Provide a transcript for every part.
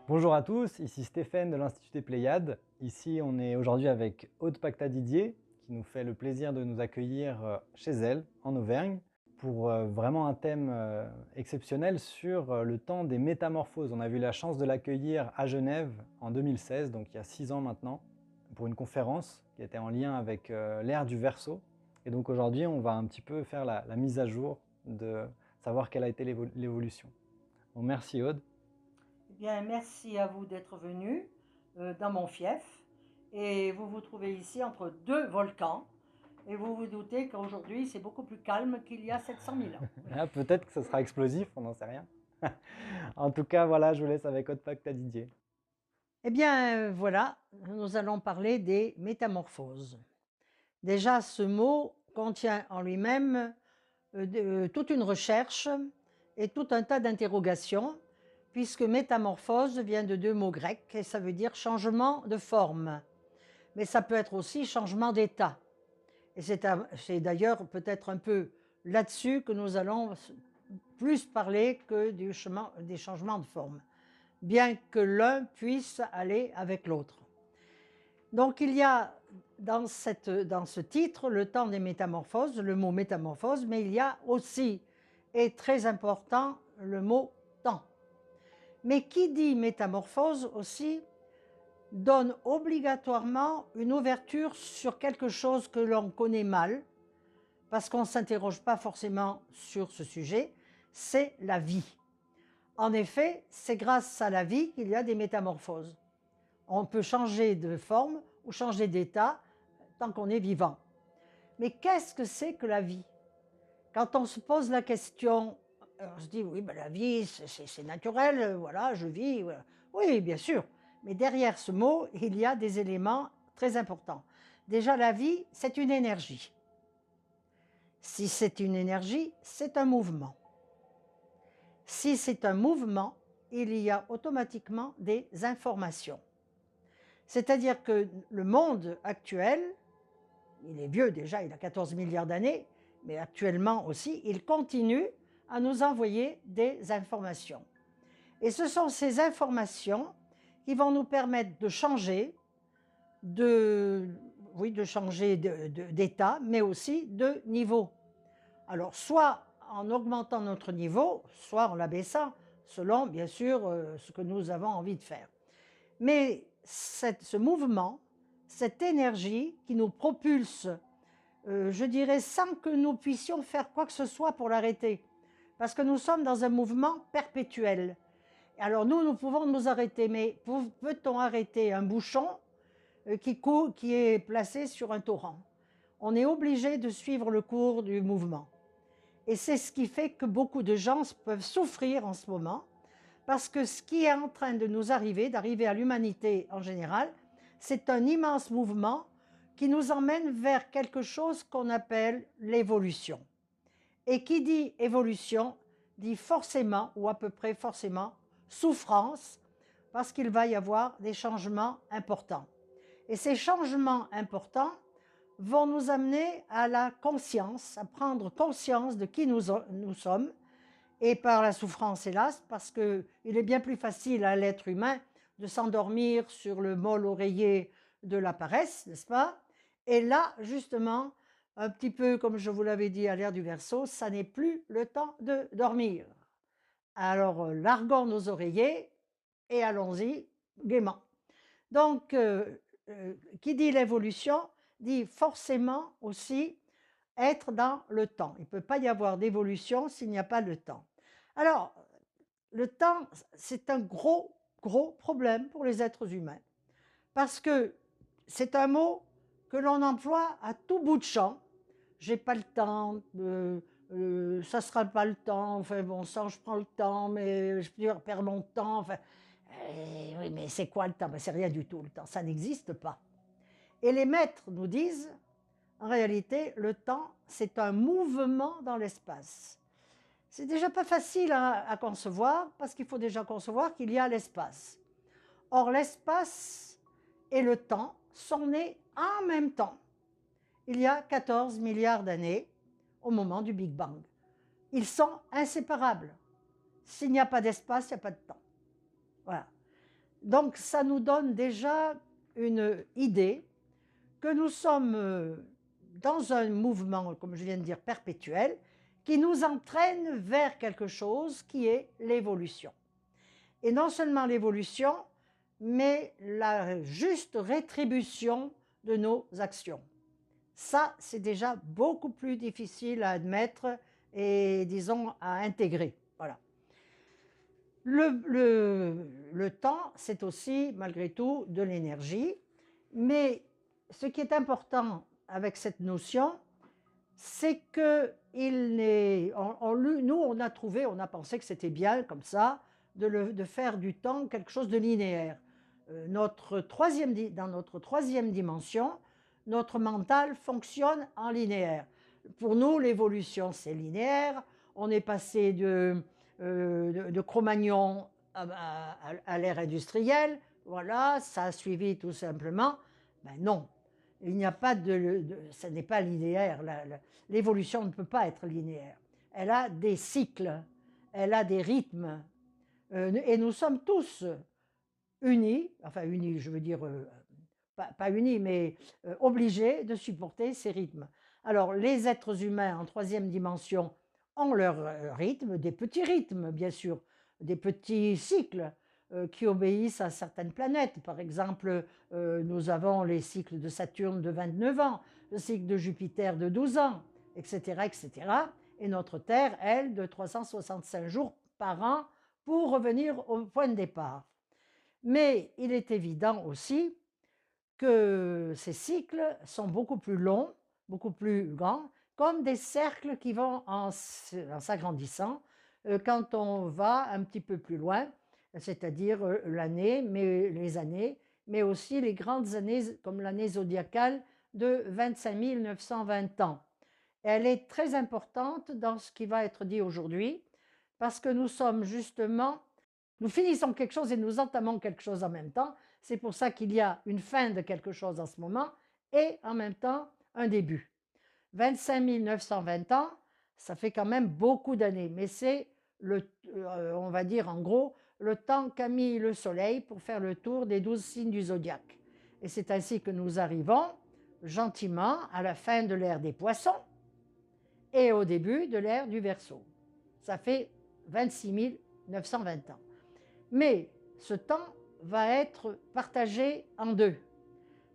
Bonjour à tous, ici Stéphane de l'Institut des Pléiades. Ici, on est aujourd'hui avec Aude Pacta Didier, qui nous fait le plaisir de nous accueillir chez elle, en Auvergne, pour vraiment un thème exceptionnel sur le temps des métamorphoses. On a eu la chance de l'accueillir à Genève en 2016, donc il y a 6 ans maintenant, pour une conférence qui était en lien avec l'ère du Verseau. Et donc aujourd'hui, on va un petit peu faire la mise à jour de savoir quelle a été l'évolution. Bon, merci Aude. Eh bien, merci à vous d'être venu dans mon fief. Et vous vous trouvez ici entre deux volcans. Et vous vous doutez qu'aujourd'hui, c'est beaucoup plus calme qu'il y a 700 000 ans. Ah, peut-être que ce sera explosif, on n'en sait rien. En tout cas, voilà, je vous laisse avec Aude Pacta Didier. Eh bien, voilà, nous allons parler des métamorphoses. Déjà, ce mot contient en lui-même toute une recherche et tout un tas d'interrogations, puisque métamorphose vient de deux mots grecs et ça veut dire changement de forme. Mais ça peut être aussi changement d'état. Et c'est d'ailleurs peut-être un peu là-dessus que nous allons plus parler que des changements de forme, bien que l'un puisse aller avec l'autre. Donc il y a dans ce titre le temps des métamorphoses, le mot métamorphose, mais il y a aussi, et très important, le mot temps. Mais qui dit métamorphose aussi donne obligatoirement une ouverture sur quelque chose que l'on connaît mal, parce qu'on ne s'interroge pas forcément sur ce sujet, c'est la vie. En effet, c'est grâce à la vie qu'il y a des métamorphoses. On peut changer de forme ou changer d'état tant qu'on est vivant. Mais qu'est-ce que c'est que la vie? Quand on se pose la question, on se dit oui, ben la vie c'est naturel, voilà, je vis. Voilà. Oui, bien sûr. Mais derrière ce mot, il y a des éléments très importants. Déjà, la vie, c'est une énergie. Si c'est une énergie, c'est un mouvement. Si c'est un mouvement, il y a automatiquement des informations. C'est-à-dire que le monde actuel, il est vieux déjà, il a 14 milliards d'années, mais actuellement aussi, il continue à nous envoyer des informations. Et ce sont ces informations qui vont nous permettre de changer, de changer d'état, mais aussi de niveau. Alors, soit en augmentant notre niveau, soit en l'abaissant, selon, bien sûr, ce que nous avons envie de faire. Mais ce mouvement, cette énergie qui nous propulse, je dirais, sans que nous puissions faire quoi que ce soit pour l'arrêter, parce que nous sommes dans un mouvement perpétuel. Alors nous pouvons nous arrêter, mais peut-on arrêter un bouchon qui est placé sur un torrent? On est obligé de suivre le cours du mouvement. Et c'est ce qui fait que beaucoup de gens peuvent souffrir en ce moment, parce que ce qui est en train de nous arriver, d'arriver à l'humanité en général, c'est un immense mouvement qui nous emmène vers quelque chose qu'on appelle l'évolution. Et qui dit évolution, dit forcément, ou à peu près forcément, souffrance, parce qu'il va y avoir des changements importants. Et ces changements importants vont nous amener à la conscience, à prendre conscience de qui nous sommes, et par la souffrance, hélas, parce qu'il est bien plus facile à l'être humain de s'endormir sur le môle oreiller de la paresse, n'est-ce pas? Et là, justement, un petit peu comme je vous l'avais dit à l'ère du Verseau, ça n'est plus le temps de dormir. Alors, larguons nos oreillers et allons-y gaiement. Donc, qui dit l'évolution dit forcément aussi être dans le temps. Il ne peut pas y avoir d'évolution s'il n'y a pas de temps. Alors, le temps, c'est un gros, gros problème pour les êtres humains, parce que c'est un mot que l'on emploie à tout bout de champ. J'ai pas le temps, ça sera pas le temps, enfin bon sang, je prends le temps, mais je perds mon temps, enfin, oui, mais c'est quoi le temps? Ben, c'est rien du tout, le temps, ça n'existe pas. Et les maîtres nous disent, en réalité, le temps, c'est un mouvement dans l'espace. C'est déjà pas facile à concevoir, parce qu'il faut déjà concevoir qu'il y a l'espace. Or, l'espace et le temps sont nés en même temps, il y a 14 milliards d'années, au moment du Big Bang. Ils sont inséparables. S'il n'y a pas d'espace, il n'y a pas de temps. Voilà. Donc ça nous donne déjà une idée que nous sommes dans un mouvement, comme je viens de dire, perpétuel, qui nous entraîne vers quelque chose qui est l'évolution. Et non seulement l'évolution, mais la juste rétribution de nos actions. Ça, c'est déjà beaucoup plus difficile à admettre et, disons, à intégrer. Voilà. Le temps, c'est aussi, malgré tout, de l'énergie. Mais ce qui est important avec cette notion, c'est que nous, on a trouvé, on a pensé que c'était bien comme ça, de faire du temps quelque chose de linéaire. Dans notre troisième dimension, notre mental fonctionne en linéaire. Pour nous, l'évolution, c'est linéaire. On est passé de Cro-Magnon à l'ère industrielle. Voilà, ça a suivi tout simplement. Ben non, il n'y a pas ce n'est pas linéaire. L'évolution ne peut pas être linéaire. Elle a des cycles, elle a des rythmes. Et nous sommes tous unis, enfin unis, je veux dire, pas unis, mais obligés de supporter ces rythmes. Alors, les êtres humains en troisième dimension ont leur rythme, des petits rythmes, bien sûr, des petits cycles qui obéissent à certaines planètes. Par exemple, nous avons les cycles de Saturne de 29 ans, le cycle de Jupiter de 12 ans, etc., etc. Et notre Terre, elle, de 365 jours par an pour revenir au point de départ. Mais il est évident aussi que ces cycles sont beaucoup plus longs, beaucoup plus grands, comme des cercles qui vont en s'agrandissant quand on va un petit peu plus loin, c'est-à-dire l'année, mais les années, mais aussi les grandes années comme l'année zodiacale de 25 920 ans. Elle est très importante dans ce qui va être dit aujourd'hui, parce que nous finissons quelque chose et nous entamons quelque chose en même temps. C'est pour ça qu'il y a une fin de quelque chose en ce moment et en même temps un début. 25 920 ans, ça fait quand même beaucoup d'années, mais c'est on va dire en gros, le temps qu'a mis le Soleil pour faire le tour des 12 signes du zodiaque. Et c'est ainsi que nous arrivons gentiment à la fin de l'ère des Poissons et au début de l'ère du Verseau. Ça fait 26 920 ans. Mais ce temps va être partagé en deux.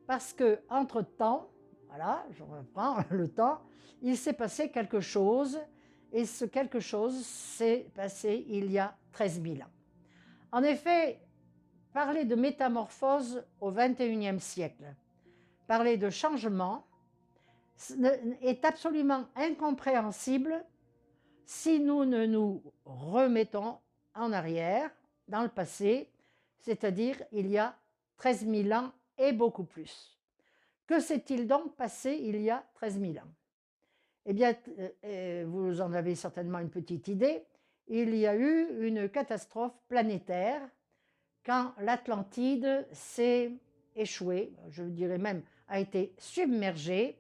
Parce que entre-temps, voilà, je reprends le temps, il s'est passé quelque chose, et ce quelque chose s'est passé il y a 13 000 ans. En effet, parler de métamorphose au XXIe siècle, parler de changement, est absolument incompréhensible si nous ne nous remettons en arrière, dans le passé, c'est-à-dire il y a 13 000 ans et beaucoup plus. Que s'est-il donc passé il y a 13 000 ans? Eh bien, vous en avez certainement une petite idée. Il y a eu une catastrophe planétaire quand l'Atlantide s'est échouée, je dirais même a été submergée.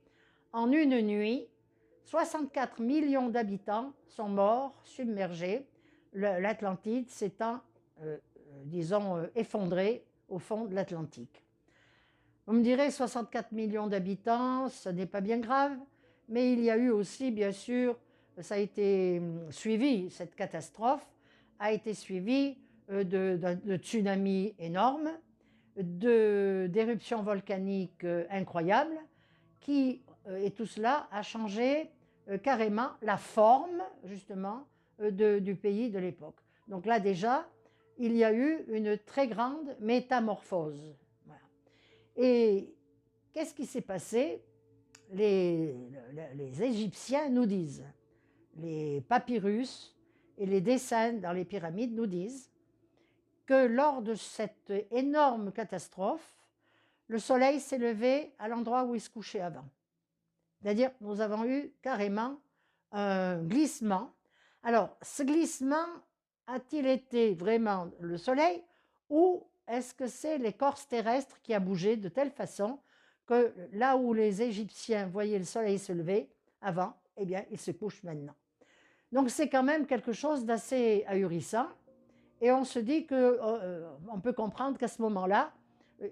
En une nuit, 64 millions d'habitants sont morts, submergés, l'Atlantide s'étant, disons, effondrée au fond de l'Atlantique. Vous me direz, 64 millions d'habitants, ce n'est pas bien grave, mais il y a eu aussi, bien sûr, ça a été suivi, cette catastrophe a été suivie de tsunamis énormes, d'éruptions volcaniques incroyables, et tout cela a changé carrément la forme, justement, du pays de l'époque. Donc là, déjà, il y a eu une très grande métamorphose. Voilà. Et qu'est-ce qui s'est passé? Les Égyptiens nous disent, les papyrus et les dessins dans les pyramides nous disent que lors de cette énorme catastrophe, le soleil s'est levé à l'endroit où il se couchait avant. C'est-à-dire que nous avons eu carrément un glissement. Alors, ce glissement a-t-il été vraiment le soleil ou est-ce que c'est l'écorce terrestre qui a bougé de telle façon que là où les Égyptiens voyaient le soleil se lever avant, eh bien, il se couche maintenant. Donc c'est quand même quelque chose d'assez ahurissant. Et on se dit que, on peut comprendre qu'à ce moment-là,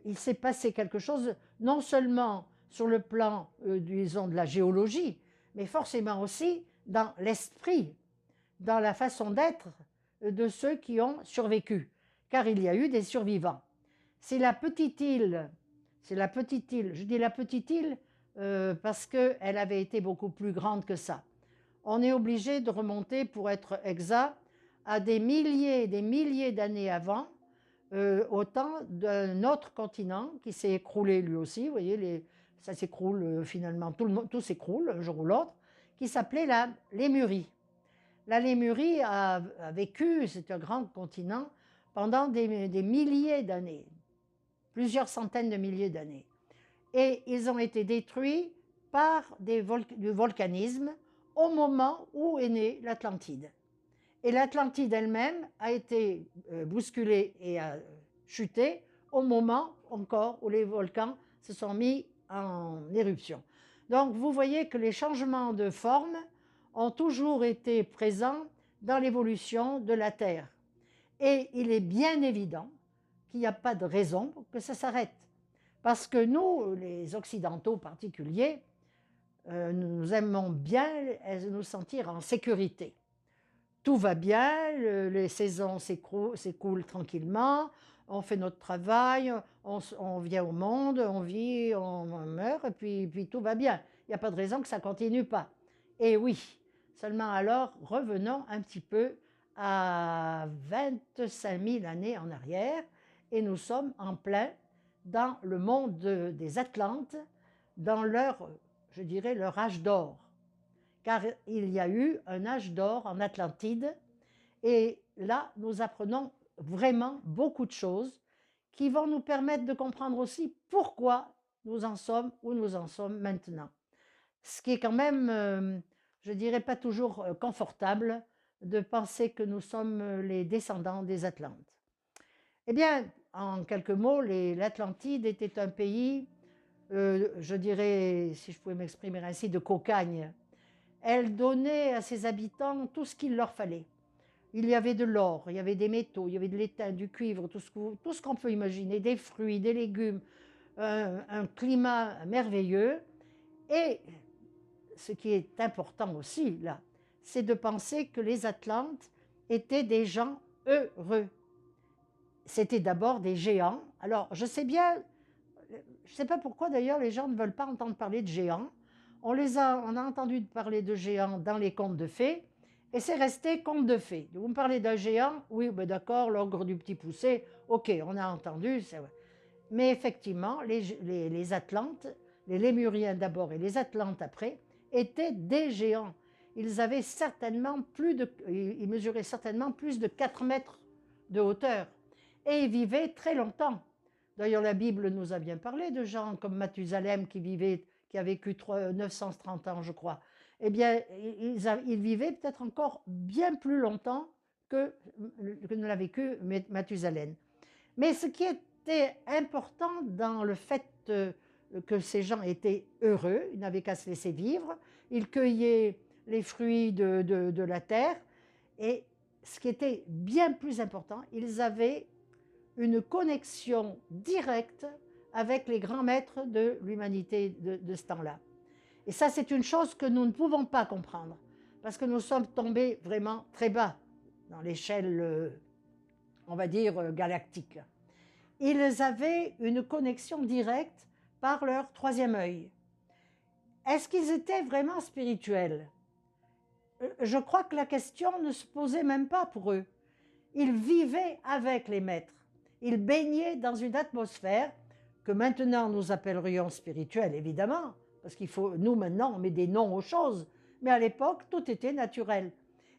il s'est passé quelque chose, non seulement sur le plan, disons, de la géologie, mais forcément aussi dans l'esprit, dans la façon d'être de ceux qui ont survécu, car il y a eu des survivants. C'est la petite île, je dis la petite île parce qu'elle avait été beaucoup plus grande que ça. On est obligé de remonter, pour être exact, à des milliers d'années avant, au temps d'un autre continent qui s'est écroulé lui aussi, vous voyez, ça s'écroule finalement, tout s'écroule un jour ou l'autre, qui s'appelait la Lémurie. La Lémurie a vécu, c'est un grand continent, pendant des milliers d'années, plusieurs centaines de milliers d'années. Et ils ont été détruits par du volcanisme au moment où est née l'Atlantide. Et l'Atlantide elle-même a été bousculée et a chuté au moment encore où les volcans se sont mis en éruption. Donc vous voyez que les changements de forme ont toujours été présents dans l'évolution de la Terre. Et il est bien évident qu'il n'y a pas de raison pour que ça s'arrête. Parce que nous, les Occidentaux particuliers, nous aimons bien nous sentir en sécurité. Tout va bien, les saisons s'écoulent tranquillement, on fait notre travail, on vient au monde, on vit, on meurt, et puis tout va bien. Il n'y a pas de raison que ça ne continue pas. Et oui, seulement alors, revenons un petit peu à 25 000 années en arrière, et nous sommes en plein dans le monde des Atlantes, dans leur, je dirais, leur âge d'or. Car il y a eu un âge d'or en Atlantide, et là, nous apprenons vraiment beaucoup de choses qui vont nous permettre de comprendre aussi pourquoi nous en sommes où nous en sommes maintenant. Ce qui est quand même, je dirais, pas toujours confortable de penser que nous sommes les descendants des Atlantes. Eh bien, en quelques mots, l'Atlantide était un pays, je dirais, si je pouvais m'exprimer ainsi, de cocagne. Elle donnait à ses habitants tout ce qu'il leur fallait. Il y avait de l'or, il y avait des métaux, il y avait de l'étain, du cuivre, tout ce qu'on peut imaginer, des fruits, des légumes, un climat merveilleux. Et ce qui est important aussi, là, c'est de penser que les Atlantes étaient des gens heureux. C'était d'abord des géants. Alors, je sais bien, je ne sais pas pourquoi d'ailleurs les gens ne veulent pas entendre parler de géants. On a entendu parler de géants dans les contes de fées, et c'est resté conte de fées. Vous me parlez d'un géant, oui, ben d'accord, l'ogre du Petit Poucet, ok, on a entendu, c'est vrai. Mais effectivement, les Atlantes, les Lémuriens d'abord et les Atlantes après, étaient des géants. Ils avaient certainement ils mesuraient certainement plus de 4 mètres de hauteur, et ils vivaient très longtemps. D'ailleurs, la Bible nous a bien parlé de gens comme Mathusalem qui a vécu 930 ans, je crois. Eh bien, ils vivaient peut-être encore bien plus longtemps que ne l'a vécu Mathusalem. Mais ce qui était important dans le fait que ces gens étaient heureux, ils n'avaient qu'à se laisser vivre, ils cueillaient les fruits de la terre, et ce qui était bien plus important, ils avaient une connexion directe avec les grands maîtres de l'humanité de ce temps-là. Et ça, c'est une chose que nous ne pouvons pas comprendre, parce que nous sommes tombés vraiment très bas dans l'échelle, on va dire, galactique. Ils avaient une connexion directe par leur troisième œil. Est-ce qu'ils étaient vraiment spirituels? Je crois que la question ne se posait même pas pour eux. Ils vivaient avec les maîtres. Ils baignaient dans une atmosphère que maintenant nous appellerions spirituelle, évidemment, parce nous maintenant, on met des noms aux choses, mais à l'époque, tout était naturel.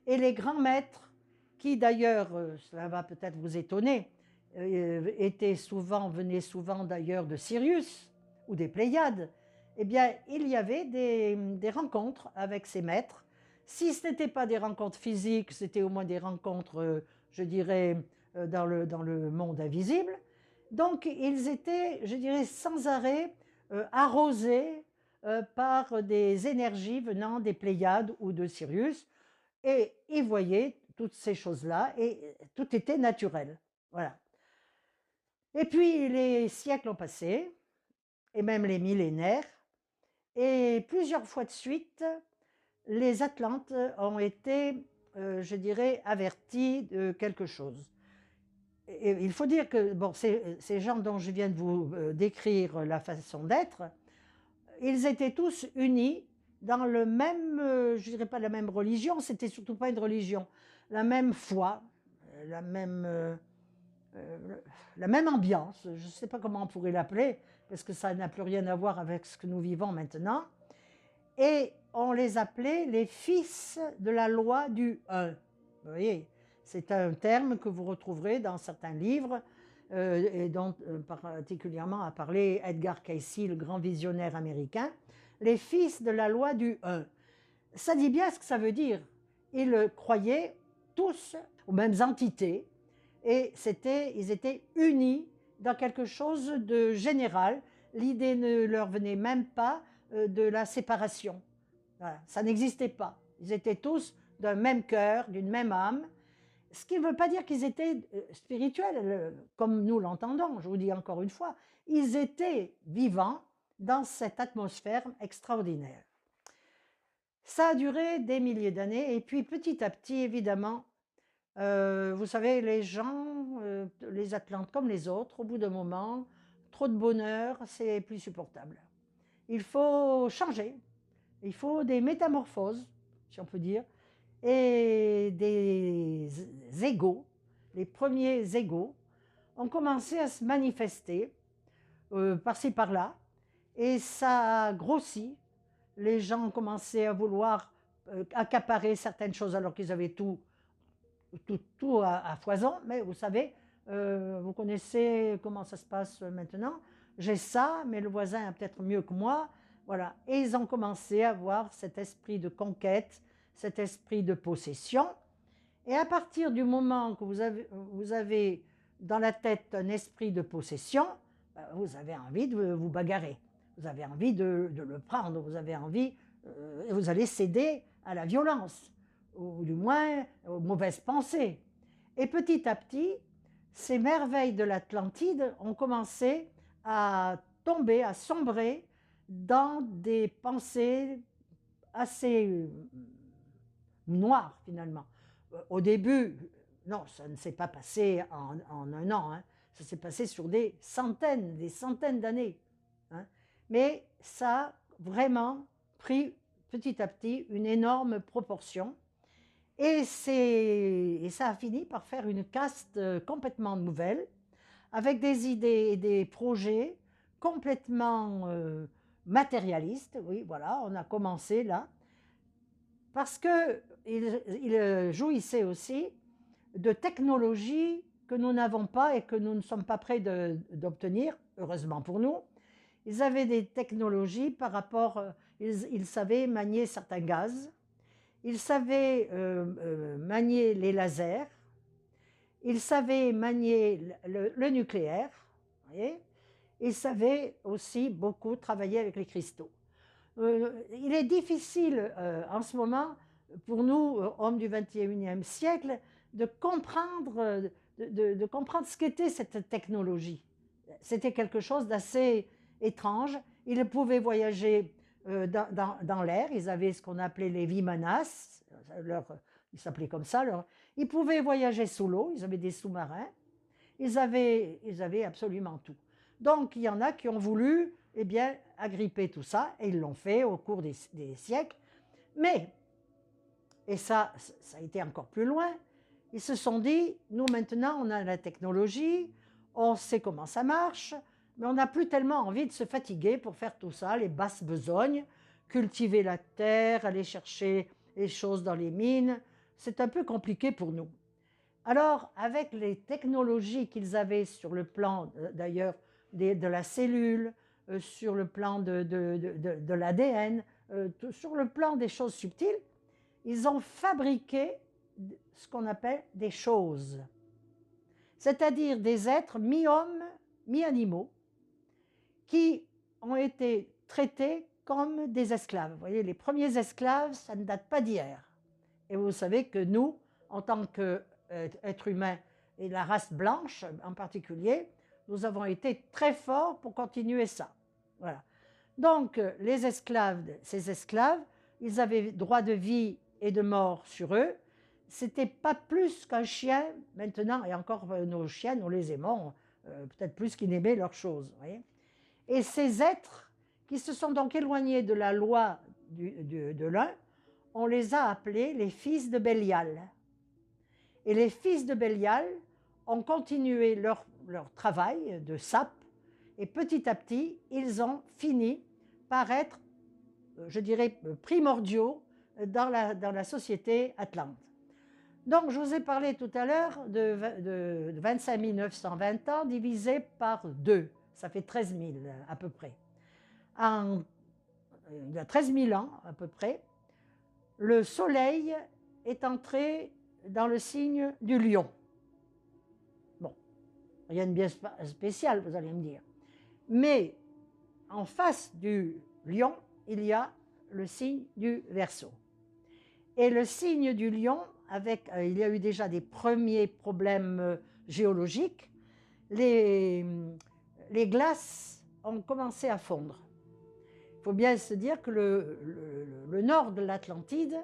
Et les grands maîtres, qui d'ailleurs, cela va peut-être vous étonner, venaient souvent d'ailleurs de Sirius ou des Pléiades, eh bien, il y avait des rencontres avec ces maîtres. Si ce n'était pas des rencontres physiques, c'était au moins des rencontres, je dirais, dans le monde invisible. Donc, ils étaient, je dirais, sans arrêt arrosés par des énergies venant des Pléiades ou de Sirius, et ils voyaient toutes ces choses-là, et tout était naturel. Voilà. Et puis les siècles ont passé, et même les millénaires, et plusieurs fois de suite, les Atlantes ont été, je dirais, avertis de quelque chose. Et il faut dire que bon, ces gens dont je viens de vous décrire la façon d'être, ils étaient tous unis dans le même, je dirais pas la même religion, c'était surtout pas une religion, la même foi, la même, euh, la même ambiance, je ne sais pas comment on pourrait l'appeler, parce que ça n'a plus rien à voir avec ce que nous vivons maintenant. Et on les appelait les fils de la loi du un. Vous voyez, c'est un terme que vous retrouverez dans certains livres, et dont particulièrement a parlé Edgar Cayce, le grand visionnaire américain, les fils de la loi du un. Ça dit bien ce que ça veut dire. Ils croyaient tous aux mêmes entités, et ils étaient unis dans quelque chose de général. L'idée ne leur venait même pas de la séparation. Voilà, ça n'existait pas. Ils étaient tous d'un même cœur, d'une même âme, ce qui ne veut pas dire qu'ils étaient spirituels, comme nous l'entendons, je vous dis encore une fois. Ils étaient vivants dans cette atmosphère extraordinaire. Ça a duré des milliers d'années, et puis petit à petit, évidemment, vous savez, les gens, les Atlantes comme les autres, au bout d'un moment, trop de bonheur, c'est plus supportable. Il faut changer, il faut des métamorphoses, si on peut dire, et des égos, les premiers égos, ont commencé à se manifester par-ci par-là, et ça a grossi. Les gens ont commencé à vouloir accaparer certaines choses alors qu'ils avaient tout à foison, mais vous savez, vous connaissez comment ça se passe maintenant. J'ai ça, mais le voisin a peut-être mieux que moi. Voilà. Et ils ont commencé à avoir cet esprit de conquête, cet esprit de possession. Et à partir du moment que vous avez dans la tête un esprit de possession, vous avez envie de vous bagarrer. Vous avez envie de le prendre. Vous avez envie, vous allez céder à la violence, ou du moins aux mauvaises pensées. Et petit à petit, ces merveilles de l'Atlantide ont commencé à tomber, à sombrer dans des pensées assez noires finalement. Au début, non, ça ne s'est pas passé en un an, hein. Ça s'est passé sur des centaines d'années. Hein. Mais ça a vraiment pris petit à petit une énorme proportion. Et ça a fini par faire une caste complètement nouvelle, avec des idées et des projets complètement matérialistes. Oui, voilà, on a commencé là. Parce qu'il jouissait aussi de technologies que nous n'avons pas et que nous ne sommes pas prêts d'obtenir, heureusement pour nous. Ils avaient des technologies par rapport, ils savaient manier certains gaz, ils savaient manier les lasers, ils savaient manier le nucléaire, vous voyez. Ils savaient aussi beaucoup travailler avec les cristaux. Il est difficile en ce moment pour nous, hommes du XXIe siècle, de comprendre, de comprendre ce qu'était cette technologie. C'était quelque chose d'assez étrange. Ils pouvaient voyager dans l'air. Ils avaient ce qu'on appelait les vimanas. Ils s'appelaient comme ça. Ils pouvaient voyager sous l'eau. Ils avaient des sous-marins. Ils avaient absolument tout. Donc, il y en a qui ont voulu eh bien, agripper tout ça, et ils l'ont fait au cours des siècles. Mais, et ça a été encore plus loin, ils se sont dit, nous maintenant, on a la technologie, on sait comment ça marche, mais on n'a plus tellement envie de se fatiguer pour faire tout ça, les basses besognes, cultiver la terre, aller chercher les choses dans les mines, c'est un peu compliqué pour nous. Alors, avec les technologies qu'ils avaient sur le plan, d'ailleurs, de la cellule, sur le plan de l'ADN, sur le plan des choses subtiles, ils ont fabriqué ce qu'on appelle des choses, c'est-à-dire des êtres mi-hommes, mi-animaux, qui ont été traités comme des esclaves. Vous voyez, les premiers esclaves, ça ne date pas d'hier. Et vous savez que nous, en tant qu'être humain, et la race blanche en particulier, nous avons été très forts pour continuer ça. Voilà. Donc, les esclaves, ces esclaves, ils avaient droit de vie et de mort sur eux. C'était pas plus qu'un chien maintenant, et encore nos chiens, nous les aimons, peut-être plus qu'ils n'aimaient leurs choses. Voyez. Et ces êtres qui se sont donc éloignés de la loi de l'un, on les a appelés les fils de Bélial. Et les fils de Bélial ont continué leur travail de sape, et petit à petit, ils ont fini par être, je dirais, primordiaux dans la société atlante. Donc, je vous ai parlé tout à l'heure de 25 920 ans divisé par 2. Ça fait 13 000 à peu près. Il y a 13 000 ans à peu près, le soleil est entré dans le signe du lion. Bon, rien de bien spécial, vous allez me dire. Mais en face du lion, il y a le signe du Verseau. Et le signe du lion, il y a eu déjà des premiers problèmes géologiques, les glaces ont commencé à fondre. Il faut bien se dire que le nord de l'Atlantide,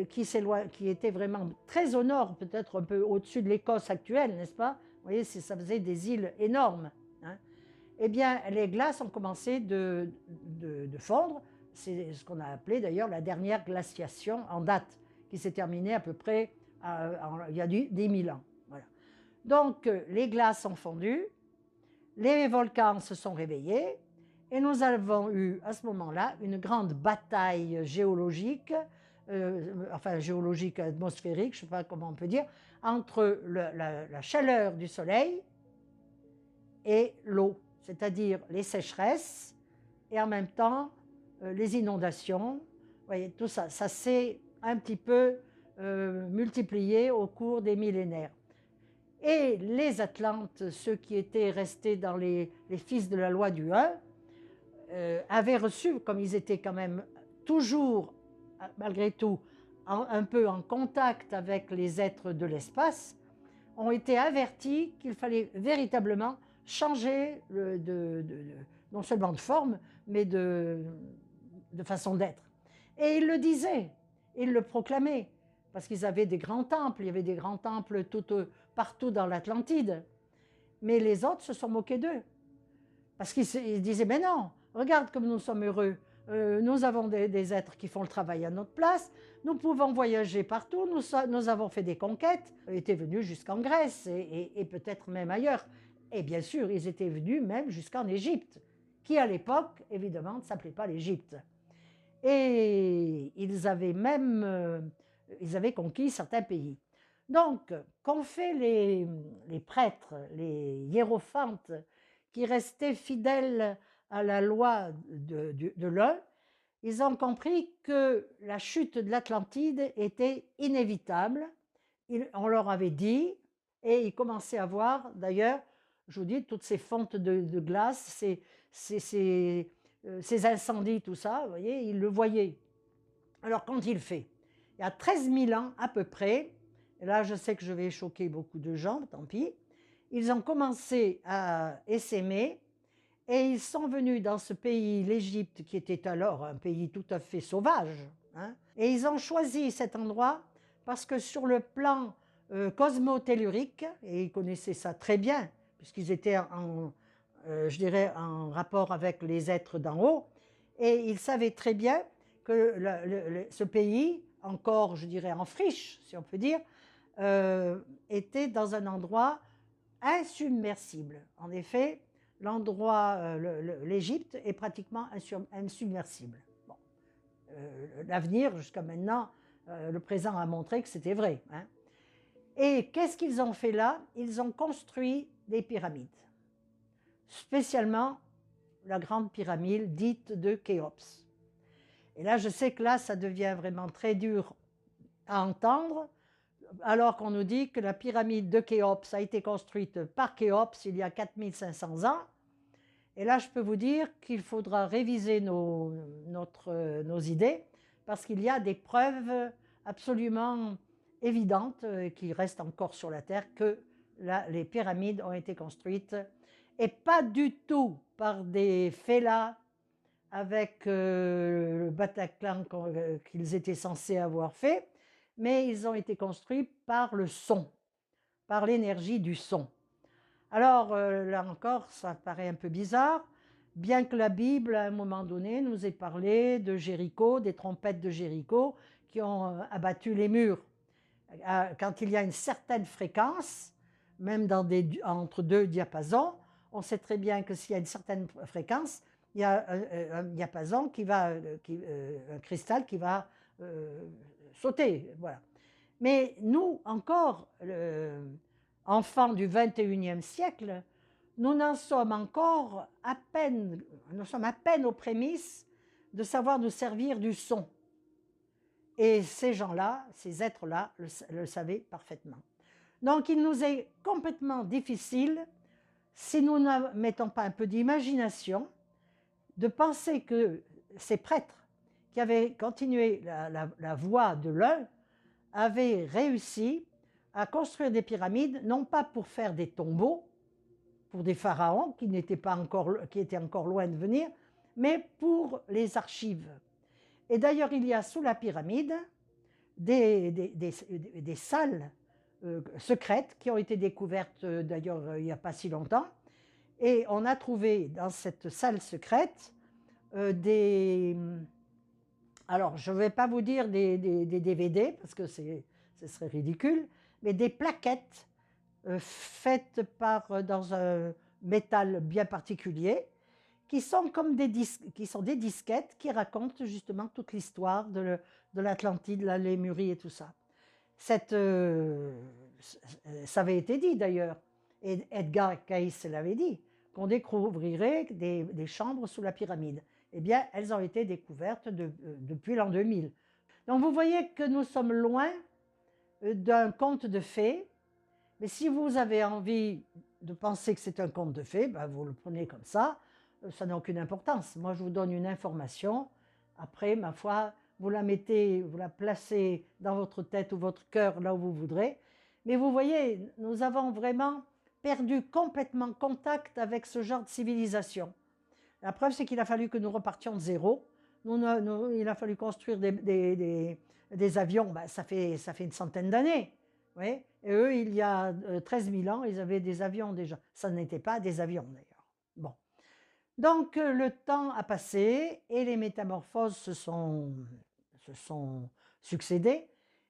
qui était vraiment très au nord, peut-être un peu au-dessus de l'Écosse actuelle, n'est-ce pas? Vous voyez, ça faisait des îles énormes. Hein. Eh bien, les glaces ont commencé de fondre. C'est ce qu'on a appelé d'ailleurs la dernière glaciation en date, qui s'est terminée à peu près il y a des 1000 ans. Voilà. Donc, les glaces ont fondu, les volcans se sont réveillés, et nous avons eu à ce moment-là une grande bataille géologique, enfin géologique atmosphérique, je ne sais pas comment on peut dire, entre la chaleur du soleil et l'eau, c'est-à-dire les sécheresses et en même temps les inondations. Vous voyez, tout ça, ça s'est un petit peu multiplié au cours des millénaires. Et les Atlantes, ceux qui étaient restés dans les fils de la loi du 1, avaient reçu, comme ils étaient quand même toujours, malgré tout, un peu en contact avec les êtres de l'espace, ont été avertis qu'il fallait véritablement changer non seulement de forme, mais de façon d'être. Et ils le disaient, ils le proclamaient, parce qu'ils avaient des grands temples, il y avait des grands temples partout dans l'Atlantide. Mais les autres se sont moqués d'eux, parce qu'ils disaient, mais non, regarde comme nous sommes heureux, nous avons des êtres qui font le travail à notre place, nous pouvons voyager partout, nous avons fait des conquêtes, ils étaient venus jusqu'en Grèce et peut-être même ailleurs. Et bien sûr, ils étaient venus même jusqu'en Égypte, qui à l'époque, évidemment, ne s'appelait pas l'Égypte. Et ils avaient conquis certains pays. Donc, qu'ont fait les prêtres, les hiérophantes, qui restaient fidèles à la loi de l'un, ils ont compris que la chute de l'Atlantide était inévitable. On leur avait dit, et ils commençaient à voir, d'ailleurs, je vous dis, toutes ces fontes de glace, ces incendies, tout ça, vous voyez, ils le voyaient. Alors, quand il fait, il y a 13 000 ans à peu près, et là je sais que je vais choquer beaucoup de gens, tant pis, ils ont commencé à essaimer et ils sont venus dans ce pays, l'Égypte, qui était alors un pays tout à fait sauvage, hein, et ils ont choisi cet endroit parce que sur le plan cosmotellurique, et ils connaissaient ça très bien, puisqu'ils étaient je dirais, en rapport avec les êtres d'en haut, et ils savaient très bien que ce pays, encore, je dirais, en friche, si on peut dire, était dans un endroit insubmersible. En effet, l'Égypte est pratiquement insubmersible. Bon. L'avenir, jusqu'à maintenant, le présent a montré que c'était vrai. Hein. Et qu'est-ce qu'ils ont fait là? Ils ont construit des pyramides, spécialement la grande pyramide dite de Khéops. Et là, je sais que là, ça devient vraiment très dur à entendre, alors qu'on nous dit que la pyramide de Khéops a été construite par Khéops il y a 4500 ans. Et là, je peux vous dire qu'il faudra réviser nos idées, parce qu'il y a des preuves absolument évidente qui reste encore sur la Terre que les pyramides ont été construites, et pas du tout par des fellahs avec le Bataclan qu'ils étaient censés avoir fait, mais ils ont été construits par le son, par l'énergie du son. Alors là encore, ça paraît un peu bizarre, bien que la Bible, à un moment donné, nous ait parlé de Jéricho, des trompettes de Jéricho qui ont abattu les murs. Quand il y a une certaine fréquence, même entre deux diapasons, on sait très bien que s'il y a une certaine fréquence, il y a un diapason un cristal qui va sauter. Voilà. Mais nous, encore, enfants du 21e siècle, nous n'en sommes encore à peine, nous sommes à peine aux prémices de savoir nous servir du son. Et ces gens-là, ces êtres-là, le savaient parfaitement. Donc il nous est complètement difficile, si nous ne mettons pas un peu d'imagination, de penser que ces prêtres qui avaient continué la voie de l'un avaient réussi à construire des pyramides, non pas pour faire des tombeaux, pour des pharaons qui étaient encore loin de venir, mais pour les archives. Et d'ailleurs, il y a sous la pyramide des salles secrètes qui ont été découvertes d'ailleurs il n'y a pas si longtemps. Et on a trouvé dans cette salle secrète alors je ne vais pas vous dire des DVD parce que ce serait ridicule, mais des plaquettes faites dans un métal bien particulier, qui sont comme des disquettes qui racontent justement toute l'histoire de l'Atlantide, la Lémurie et tout ça. Ça avait été dit d'ailleurs, et Edgar Cayce l'avait dit, qu'on découvrirait des chambres sous la pyramide. Eh bien, elles ont été découvertes depuis l'an 2000. Donc vous voyez que nous sommes loin d'un conte de fées, mais si vous avez envie de penser que c'est un conte de fées, ben vous le prenez comme ça n'a aucune importance. Moi, je vous donne une information. Après, ma foi, vous la placez dans votre tête ou votre cœur, là où vous voudrez. Mais vous voyez, nous avons vraiment perdu complètement contact avec ce genre de civilisation. La preuve, c'est qu'il a fallu que nous repartions de zéro. Il a fallu construire des avions, ben, ça fait une centaine d'années. Oui. Et eux, il y a 13 000 ans, ils avaient des avions déjà. Ça n'était pas des avions d'ailleurs. Bon. Donc le temps a passé et les métamorphoses se sont succédées.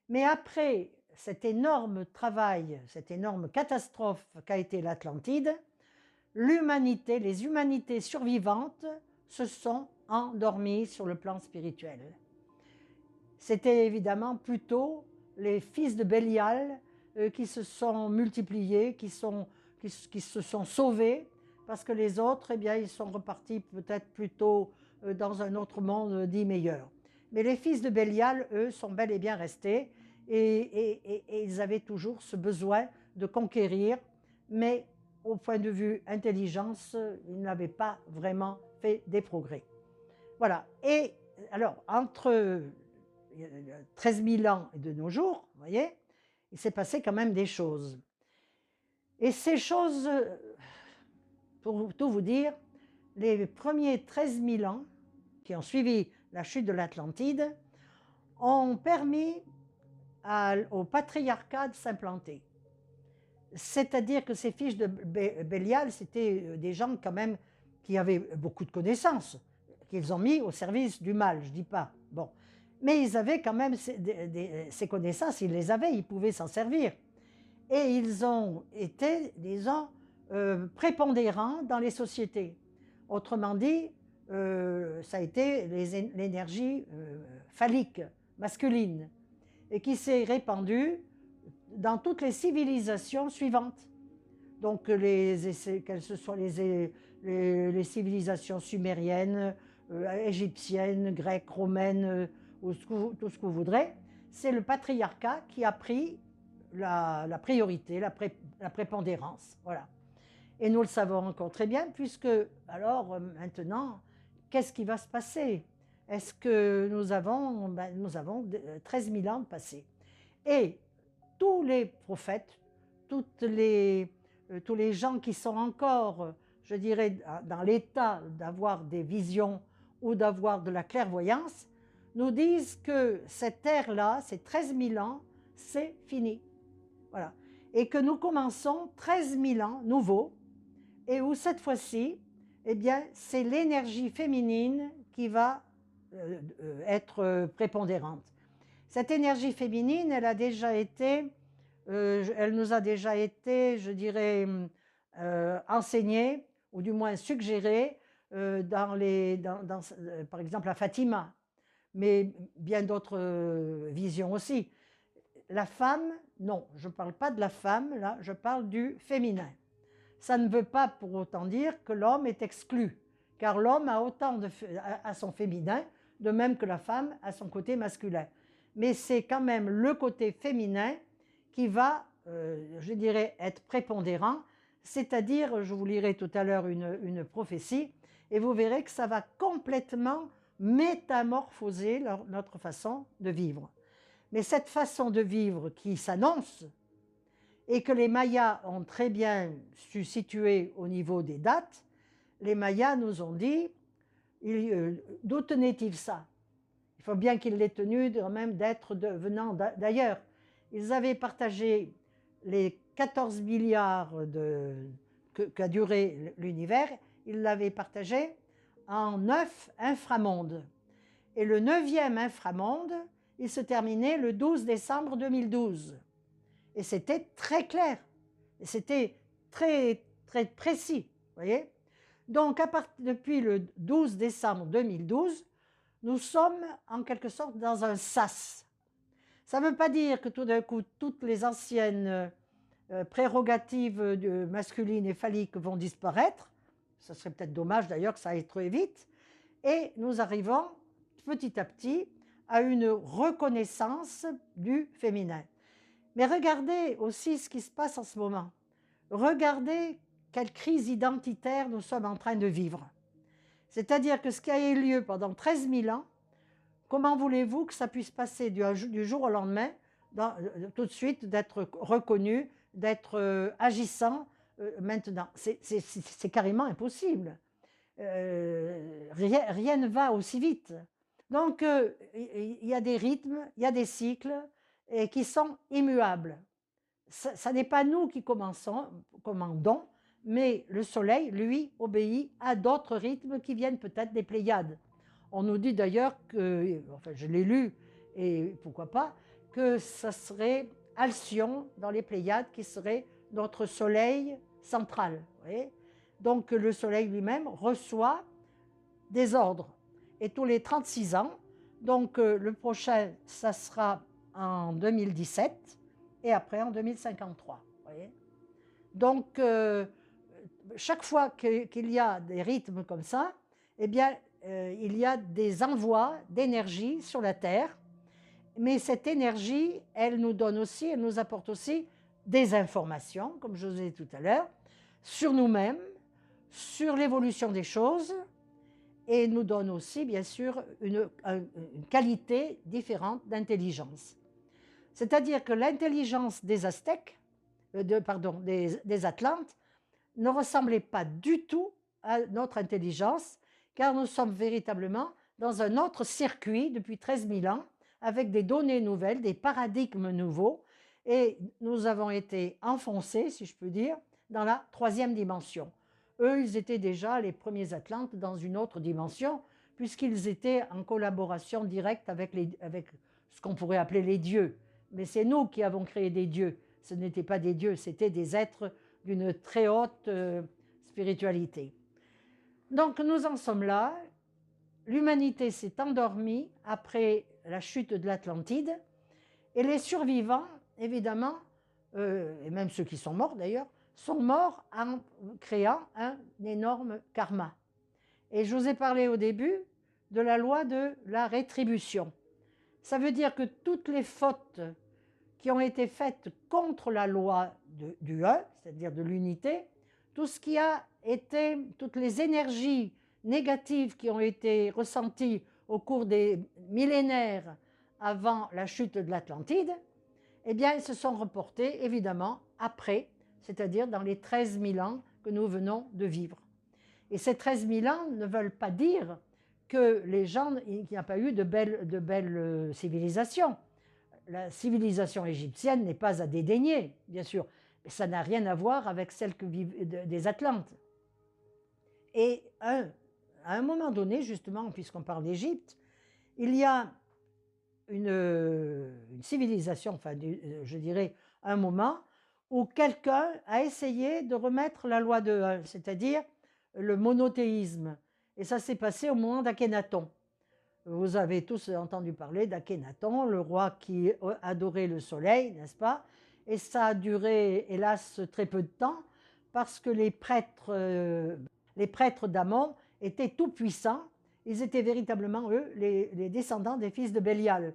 Mais après cet énorme travail, cette énorme catastrophe qu'a été l'Atlantide, les humanités survivantes se sont endormies sur le plan spirituel. C'était évidemment plutôt les fils de Bélial qui se sont multipliés, qui se sont sauvés, parce que les autres, eh bien, ils sont repartis peut-être plutôt dans un autre monde dit meilleur. Mais les fils de Bélial, eux, sont bel et bien restés, et ils avaient toujours ce besoin de conquérir, mais au point de vue intelligence, ils n'avaient pas vraiment fait des progrès. Voilà. Et alors, entre 13 000 ans et de nos jours, vous voyez, il s'est passé quand même des choses. Et ces choses, pour tout vous dire, les premiers 13 000 ans qui ont suivi la chute de l'Atlantide ont permis au patriarcat de s'implanter. C'est-à-dire que ces fils de Bélial, c'était des gens quand même qui avaient beaucoup de connaissances, qu'ils ont mis au service du mal, je ne dis pas. Bon. Mais ils avaient quand même ces connaissances, ils les avaient, ils pouvaient s'en servir. Et ils ont été, disons, prépondérants dans les sociétés. Autrement dit, ça a été l'énergie phallique, masculine, et qui s'est répandue dans toutes les civilisations suivantes. Donc, que ce soit les civilisations sumériennes, égyptiennes, grecques, romaines, ou tout ce que vous voudrez, c'est le patriarcat qui a pris la priorité, la prépondérance. Voilà. Et nous le savons encore très bien, puisque, alors, maintenant, qu'est-ce qui va se passer? Est-ce que nous avons 13 000 ans de passé? Et tous les prophètes, tous les gens qui sont encore, je dirais, dans l'état d'avoir des visions ou d'avoir de la clairvoyance, nous disent que cette ère-là, ces 13 000 ans, c'est fini. Voilà. Et que nous commençons 13 000 ans nouveaux, et où cette fois-ci, eh bien, c'est l'énergie féminine qui va être prépondérante. Cette énergie féminine, elle a déjà été, elle nous a déjà été, je dirais, enseignée, ou du moins suggérée, par exemple à Fatima, mais bien d'autres visions aussi. La femme, non, je ne parle pas de la femme, là, je parle du féminin. Ça ne veut pas pour autant dire que l'homme est exclu, car l'homme a autant à son féminin, de même que la femme a son côté masculin. Mais c'est quand même le côté féminin qui va, je dirais, être prépondérant, c'est-à-dire, je vous lirai tout à l'heure une prophétie, et vous verrez que ça va complètement métamorphoser notre façon de vivre. Mais cette façon de vivre qui s'annonce, et que les Mayas ont très bien su situer au niveau des dates, les Mayas nous ont dit, d'où tenait-il ça? Il faut bien qu'ils l'aient tenu même venant d'ailleurs. Ils avaient partagé les 14 milliards qu'a duré l'univers, ils l'avaient partagé en 9 inframondes. Et le 9e inframonde, il se terminait le 12 décembre 2012. Et c'était très clair, et c'était très, très précis, voyez. Donc, depuis le 12 décembre 2012, nous sommes en quelque sorte dans un sas. Ça ne veut pas dire que tout d'un coup, toutes les anciennes prérogatives masculines et phalliques vont disparaître. Ce serait peut-être dommage d'ailleurs que ça aille trop vite. Et nous arrivons petit à petit à une reconnaissance du féminin. Mais regardez aussi ce qui se passe en ce moment. Regardez quelle crise identitaire nous sommes en train de vivre. C'est-à-dire que ce qui a eu lieu pendant 13 000 ans, comment voulez-vous que ça puisse passer du jour au lendemain, tout de suite, d'être reconnu, d'être agissant maintenant? C'est carrément impossible. Rien ne va aussi vite. Donc, il y a des rythmes, il y a des cycles qui sont immuables. Ça n'est pas nous qui commandons, mais le Soleil, lui, obéit à d'autres rythmes qui viennent peut-être des Pléiades. On nous dit d'ailleurs que, enfin je l'ai lu, et pourquoi pas, que ça serait Alcyon dans les Pléiades qui serait notre Soleil central. Vous voyez? Donc le Soleil lui-même reçoit des ordres. Et tous les 36 ans, donc le prochain, ça sera en 2017 et après en 2053. Voyez. Donc, chaque fois qu'il y a des rythmes comme ça, eh bien, il y a des envois d'énergie sur la Terre. Mais cette énergie, elle nous apporte aussi des informations, comme je vous ai dit tout à l'heure, sur nous-mêmes, sur l'évolution des choses, et nous donne aussi, bien sûr, une qualité différente d'intelligence. C'est-à-dire que l'intelligence des Aztèques, des Atlantes, ne ressemblait pas du tout à notre intelligence, car nous sommes véritablement dans un autre circuit depuis 13 000 ans, avec des données nouvelles, des paradigmes nouveaux, et nous avons été enfoncés, si je peux dire, dans la 3e dimension. Eux, ils étaient déjà les premiers Atlantes dans une autre dimension, puisqu'ils étaient en collaboration directe avec ce qu'on pourrait appeler les dieux. Mais c'est nous qui avons créé des dieux. Ce n'étaient pas des dieux, c'était des êtres d'une très haute spiritualité. Donc nous en sommes là. L'humanité s'est endormie après la chute de l'Atlantide, et les survivants, évidemment, et même ceux qui sont morts d'ailleurs, sont morts en créant un énorme karma. Et je vous ai parlé au début de la loi de la rétribution. Ça veut dire que toutes les fautes qui ont été faites contre la loi du un, c'est-à-dire de l'unité, tout ce qui a été, toutes les énergies négatives qui ont été ressenties au cours des millénaires avant la chute de l'Atlantide, eh bien, ils se sont reportés, évidemment, après, c'est-à-dire dans les 13 000 ans que nous venons de vivre. Et ces 13 000 ans ne veulent pas dire que les gens, qu'il n'y a pas eu de belles civilisations. La civilisation égyptienne n'est pas à dédaigner, bien sûr, mais ça n'a rien à voir avec celle que vivent des Atlantes. Et à un moment donné, justement, puisqu'on parle d'Égypte, il y a une civilisation, enfin, je dirais, un moment où quelqu'un a essayé de remettre la loi de 1, c'est-à-dire le monothéisme. Et ça s'est passé au moment d'Akhénaton. Vous avez tous entendu parler d'Akhénaton, le roi qui adorait le soleil, n'est-ce pas? Et ça a duré, hélas, très peu de temps, parce que les prêtres d'Amon étaient tout puissants. Ils étaient véritablement, eux, les descendants des fils de Bélial,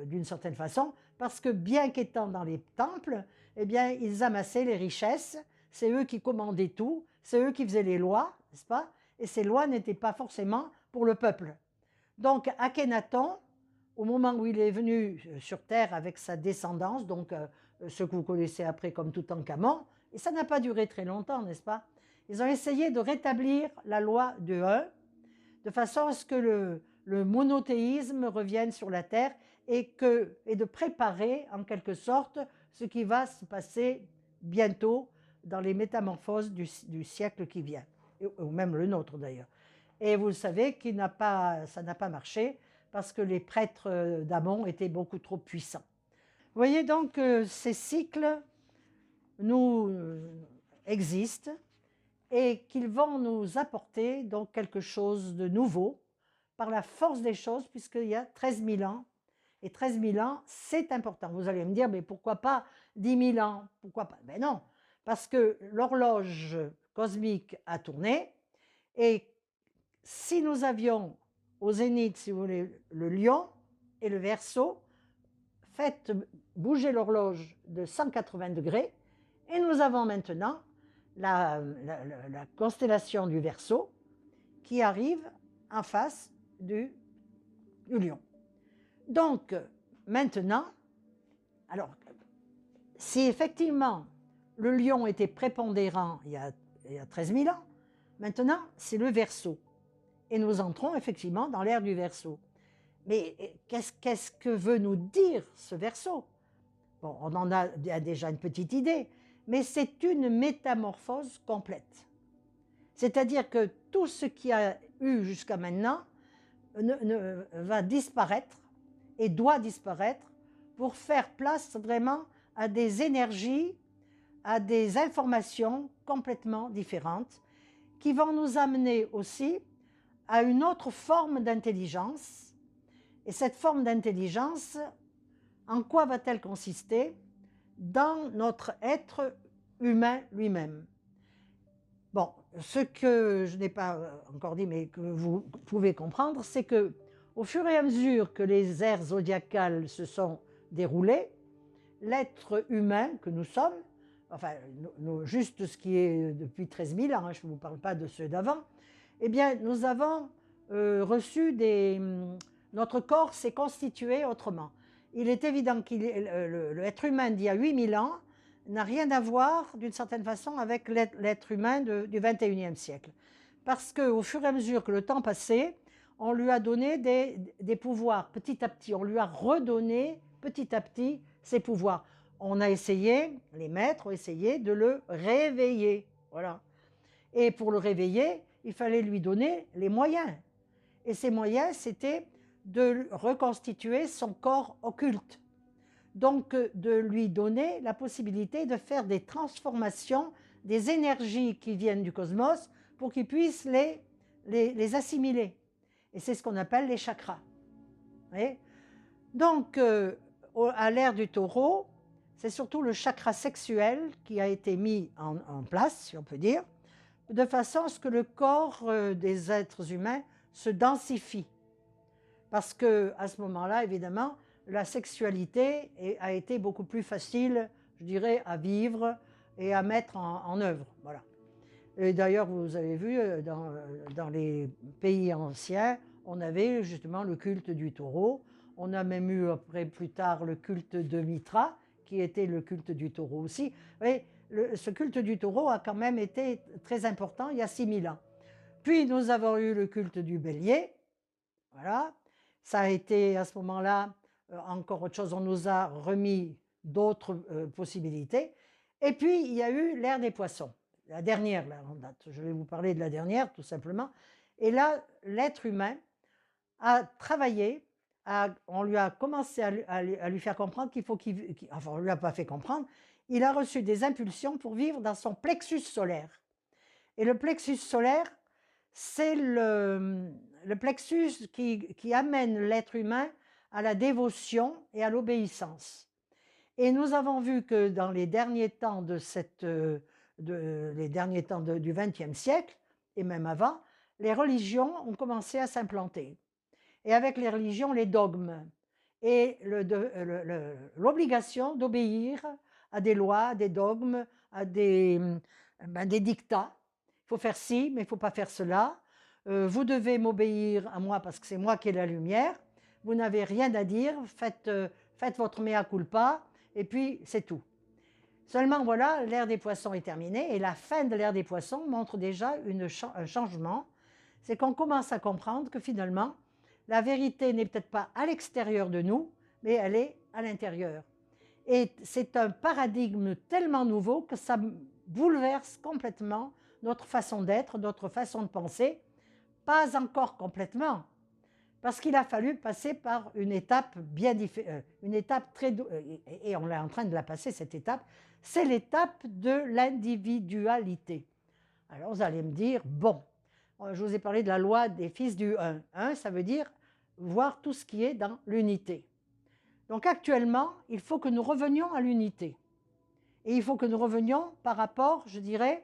d'une certaine façon, parce que bien qu'étant dans les temples, eh bien, ils amassaient les richesses, c'est eux qui commandaient tout, c'est eux qui faisaient les lois, n'est-ce pas? Et ces lois n'étaient pas forcément pour le peuple. Donc, Akhénaton, au moment où il est venu sur Terre avec sa descendance, donc ce que vous connaissez après comme Toutankhamon, et ça n'a pas duré très longtemps, n'est-ce pas? Ils ont essayé de rétablir la loi de 1, de façon à ce que le monothéisme revienne sur la Terre et de préparer en quelque sorte ce qui va se passer bientôt dans les métamorphoses du siècle qui vient, ou même le nôtre d'ailleurs. Et vous savez que ça n'a pas marché parce que les prêtres d'Amon étaient beaucoup trop puissants. Vous voyez donc que ces cycles nous existent et qu'ils vont nous apporter donc quelque chose de nouveau par la force des choses, puisqu'il y a 13 000 ans. Et 13 000 ans, c'est important. Vous allez me dire, mais pourquoi pas 10 000 ans? Pourquoi pas? Ben non, parce que l'horloge cosmique a tourné, et si nous avions au zénith, si vous voulez, le lion et le verseau, faites bouger l'horloge de 180 degrés, et nous avons maintenant la constellation du Verseau qui arrive en face du lion. Donc, maintenant, alors, si effectivement le lion était prépondérant il y a 13 000 ans, maintenant c'est le Verseau. Et nous entrons effectivement dans l'ère du Verseau. Mais qu'est-ce que veut nous dire ce Verseau? Bon, on en a déjà une petite idée, mais c'est une métamorphose complète. C'est-à-dire que tout ce qui a eu jusqu'à maintenant va disparaître et doit disparaître pour faire place vraiment à des énergies, à des informations complètement différentes qui vont nous amener aussi à une autre forme d'intelligence. Et cette forme d'intelligence, en quoi va-t-elle consister? Dans notre être humain lui-même. Bon, ce que je n'ai pas encore dit, mais que vous pouvez comprendre, c'est que au fur et à mesure que les ères zodiacales se sont déroulées, l'être humain que nous sommes, enfin, juste ce qui est depuis 13 000 ans, je ne vous parle pas de ceux d'avant, eh bien, nous avons reçu notre corps s'est constitué autrement. Il est évident que l'être humain d'il y a 8 000 ans n'a rien à voir, d'une certaine façon, avec l'être humain du 21e siècle. Parce qu'au fur et à mesure que le temps passait, on lui a donné des pouvoirs petit à petit. On lui a redonné petit à petit ses pouvoirs. On a essayé, les maîtres ont essayé de le réveiller. Voilà. Et pour le réveiller, il fallait lui donner les moyens. Et ces moyens, c'était de reconstituer son corps occulte. Donc, de lui donner la possibilité de faire des transformations des énergies qui viennent du cosmos pour qu'il puisse les assimiler. Et c'est ce qu'on appelle les chakras. Vous voyez? Donc, à l'ère du taureau, c'est surtout le chakra sexuel qui a été mis en place, si on peut dire, de façon à ce que le corps des êtres humains se densifie. Parce qu'à ce moment-là, évidemment, la sexualité a été beaucoup plus facile, je dirais, à vivre et à mettre en œuvre. Voilà. Et d'ailleurs, vous avez vu, dans les pays anciens, on avait justement le culte du taureau. On a même eu, après, plus tard, le culte de Mitra, qui était le culte du taureau aussi. Vous voyez, ce culte du taureau a quand même été très important il y a 6000 ans. Puis nous avons eu le culte du bélier, voilà. Ça a été à ce moment-là encore autre chose, on nous a remis d'autres possibilités. Et puis il y a eu l'ère des poissons, la dernière là en date. Je vais vous parler de la dernière tout simplement. Et là, l'être humain a travaillé, on lui a commencé à lui faire comprendre qu'il faut enfin on ne lui a pas fait comprendre, il a reçu des impulsions pour vivre dans son plexus solaire. Et le plexus solaire, c'est le plexus qui amène l'être humain à la dévotion et à l'obéissance. Et nous avons vu que dans les derniers temps du XXe siècle, et même avant, les religions ont commencé à s'implanter. Et avec les religions, les dogmes et l'obligation d'obéir à des lois, des dogmes, à des dictats. Il faut faire ci, mais il ne faut pas faire cela. Vous devez m'obéir à moi parce que c'est moi qui ai la lumière. Vous n'avez rien à dire, faites votre mea culpa, et puis c'est tout. Seulement voilà, l'ère des poissons est terminée, et la fin de l'ère des poissons montre déjà un changement. C'est qu'on commence à comprendre que finalement, la vérité n'est peut-être pas à l'extérieur de nous, mais elle est à l'intérieur. Et c'est un paradigme tellement nouveau que ça bouleverse complètement notre façon d'être, notre façon de penser. Pas encore complètement, parce qu'il a fallu passer par une étape bien différente, une étape très et on est en train de la passer cette étape, c'est l'étape de l'individualité. Alors vous allez me dire, bon, je vous ai parlé de la loi des fils du 1. 1, ça veut dire voir tout ce qui est dans l'unité. Donc actuellement, il faut que nous revenions à l'unité. Et il faut que nous revenions par rapport, je dirais,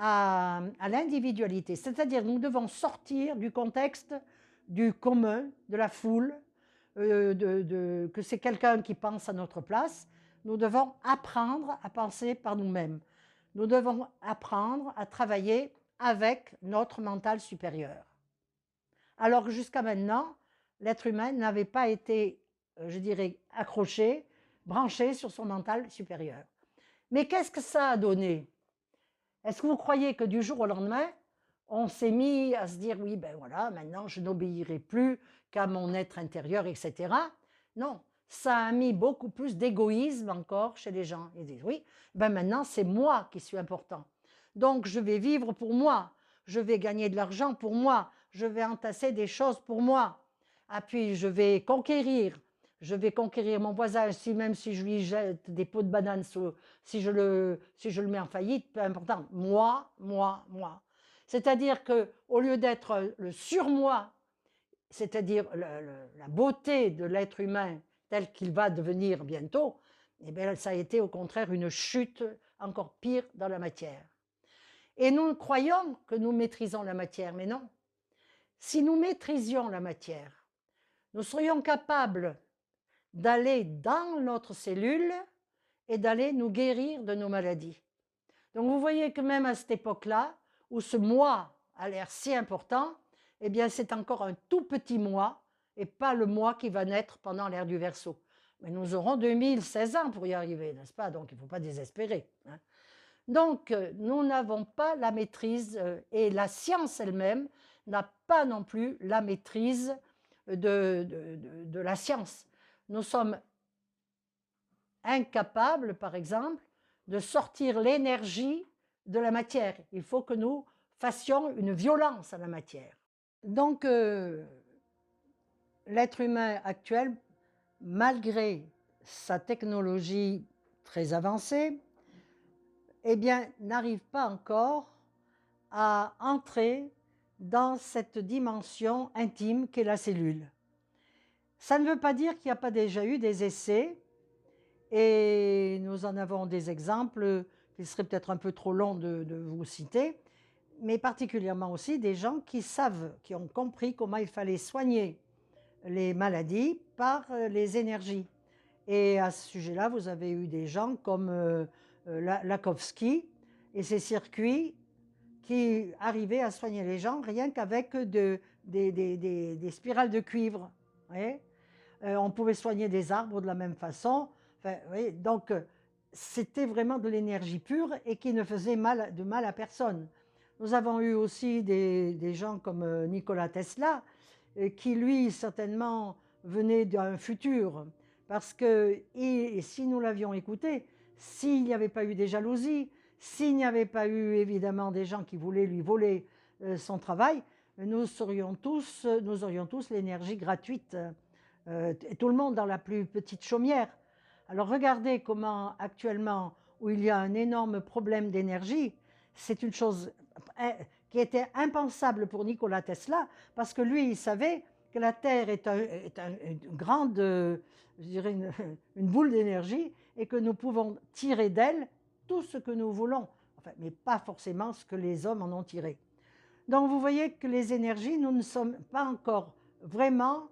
à l'individualité. C'est-à-dire nous devons sortir du contexte du commun, de la foule, que c'est quelqu'un qui pense à notre place. Nous devons apprendre à penser par nous-mêmes. Nous devons apprendre à travailler avec notre mental supérieur. Alors que jusqu'à maintenant, l'être humain n'avait pas été, je dirais, accroché, branché sur son mental supérieur. Mais qu'est-ce que ça a donné? Est-ce que vous croyez que du jour au lendemain, on s'est mis à se dire, oui, ben voilà, maintenant je n'obéirai plus qu'à mon être intérieur, etc. Non, ça a mis beaucoup plus d'égoïsme encore chez les gens. Ils disent, oui, ben maintenant c'est moi qui suis important. Donc je vais vivre pour moi, je vais gagner de l'argent pour moi, je vais entasser des choses pour moi. Ah, puis je vais conquérir mon voisin, même si je lui jette des pots de banane, si je le mets en faillite, peu important. Moi. C'est-à-dire qu'au lieu d'être le surmoi, c'est-à-dire la beauté de l'être humain tel qu'il va devenir bientôt, eh bien, ça a été au contraire une chute encore pire dans la matière. Et nous croyons que nous maîtrisons la matière, mais non. Si nous maîtrisions la matière, nous serions capables d'aller dans notre cellule et d'aller nous guérir de nos maladies. Donc vous voyez que même à cette époque-là, où ce moi a l'air si important, eh bien c'est encore un tout petit moi et pas le moi qui va naître pendant l'ère du Verseau. Mais nous aurons 2016 ans pour y arriver, n'est-ce pas? Donc il ne faut pas désespérer. Hein. Donc nous n'avons pas la maîtrise et la science elle-même n'a pas non plus la maîtrise de la science. Nous sommes incapables, par exemple, de sortir l'énergie de la matière. Il faut que nous fassions une violence à la matière. Donc, l'être humain actuel, malgré sa technologie très avancée, eh bien, n'arrive pas encore à entrer dans cette dimension intime qu'est la cellule. Ça ne veut pas dire qu'il n'y a pas déjà eu des essais, et nous en avons des exemples qu'il serait peut-être un peu trop long de vous citer, mais particulièrement aussi des gens qui savent, qui ont compris comment il fallait soigner les maladies par les énergies. Et à ce sujet-là, vous avez eu des gens comme Lakowski et ses circuits qui arrivaient à soigner les gens rien qu'avec des spirales de cuivre. Vous voyez, on pouvait soigner des arbres de la même façon. Enfin, vous voyez, donc, c'était vraiment de l'énergie pure et qui ne faisait de mal à personne. Nous avons eu aussi des gens comme Nikola Tesla, qui lui, certainement, venait d'un futur. Parce que et si nous l'avions écouté, s'il n'y avait pas eu des jalousies, s'il n'y avait pas eu évidemment des gens qui voulaient lui voler son travail, nous aurions tous l'énergie gratuite, et tout le monde dans la plus petite chaumière. Alors regardez comment actuellement, où il y a un énorme problème d'énergie, c'est une chose qui était impensable pour Nikola Tesla, parce que lui, il savait que la Terre est une grande, je dirais une boule d'énergie, et que nous pouvons tirer d'elle tout ce que nous voulons, enfin, mais pas forcément ce que les hommes en ont tiré. Donc vous voyez que les énergies, nous ne sommes pas encore vraiment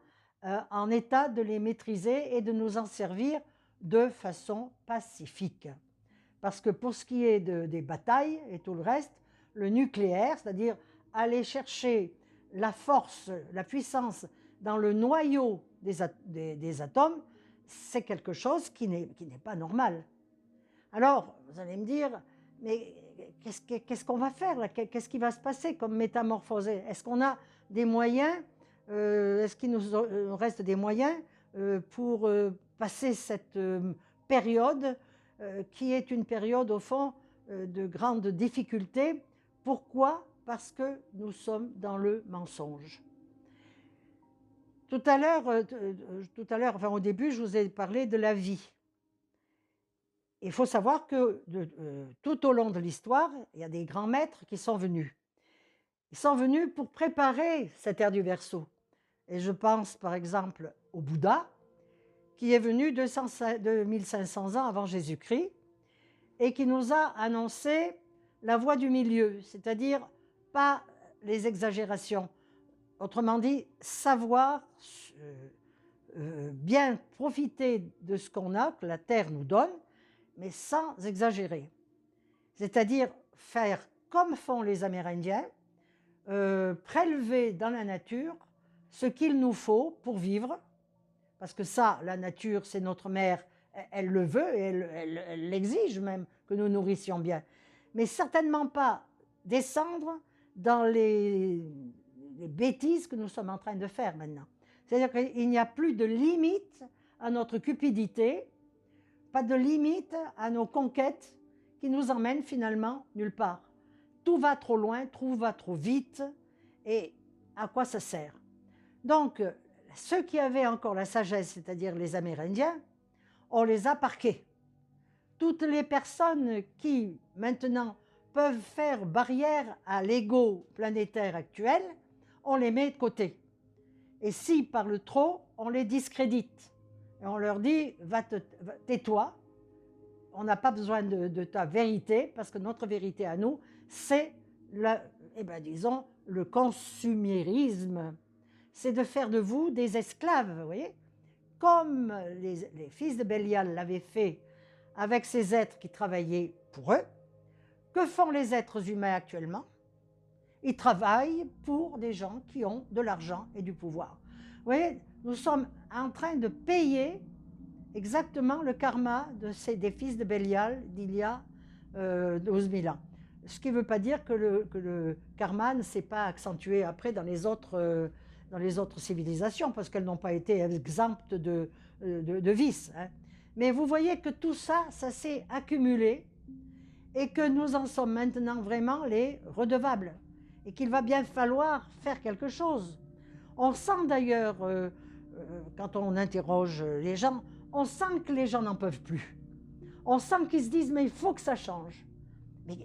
en état de les maîtriser et de nous en servir de façon pacifique. Parce que pour ce qui est des batailles et tout le reste, le nucléaire, c'est-à-dire aller chercher la force, la puissance dans le noyau des atomes, c'est quelque chose qui n'est pas normal. Alors, vous allez me dire, mais qu'est-ce qu'on va faire là? Qu'est-ce qui va se passer comme métamorphose? Est-ce qu'on a des moyens, est-ce qu'il nous reste des moyens pour passer cette période qui est une période au fond de grande difficulté? Pourquoi? Parce que nous sommes dans le mensonge. Tout à l'heure, enfin au début, je vous ai parlé de la vie. Il faut savoir que tout au long de l'histoire, il y a des grands maîtres qui sont venus. Ils sont venus pour préparer cette ère du Verseau. Et je pense par exemple au Bouddha, qui est venu 2500 ans avant Jésus-Christ et qui nous a annoncé la voie du milieu, c'est-à-dire pas les exagérations. Autrement dit, savoir bien profiter de ce qu'on a, que la terre nous donne, mais sans exagérer. C'est-à-dire faire comme font les Amérindiens, prélever dans la nature ce qu'il nous faut pour vivre, parce que ça, la nature, c'est notre mère, elle le veut et elle l'exige même que nous nourrissions bien. Mais certainement pas descendre dans les bêtises que nous sommes en train de faire maintenant. C'est-à-dire qu'il n'y a plus de limite à notre cupidité, pas de limite à nos conquêtes qui nous emmènent finalement nulle part. Tout va trop loin, tout va trop vite, et à quoi ça sert? Donc, ceux qui avaient encore la sagesse, c'est-à-dire les Amérindiens, on les a parqués. Toutes les personnes qui, maintenant, peuvent faire barrière à l'ego planétaire actuel, on les met de côté. Et s'ils parlent trop, on les discrédite. Et on leur dit, tais-toi, on n'a pas besoin de ta vérité, parce que notre vérité à nous, c'est disons, le consumérisme. C'est de faire de vous des esclaves, vous voyez, comme les fils de Bélial l'avaient fait avec ces êtres qui travaillaient pour eux. Que font les êtres humains actuellement? Ils travaillent pour des gens qui ont de l'argent et du pouvoir. Vous voyez, nous sommes en train de payer exactement le karma des fils de Bélial d'il y a 12 000 ans. Ce qui ne veut pas dire que le karma ne s'est pas accentué après dans les autres civilisations, parce qu'elles n'ont pas été exemptes de vices. Hein. Mais vous voyez que tout ça, ça s'est accumulé et que nous en sommes maintenant vraiment les redevables et qu'il va bien falloir faire quelque chose. On sent d'ailleurs, quand on interroge les gens, on sent que les gens n'en peuvent plus. On sent qu'ils se disent, mais il faut que ça change. Mais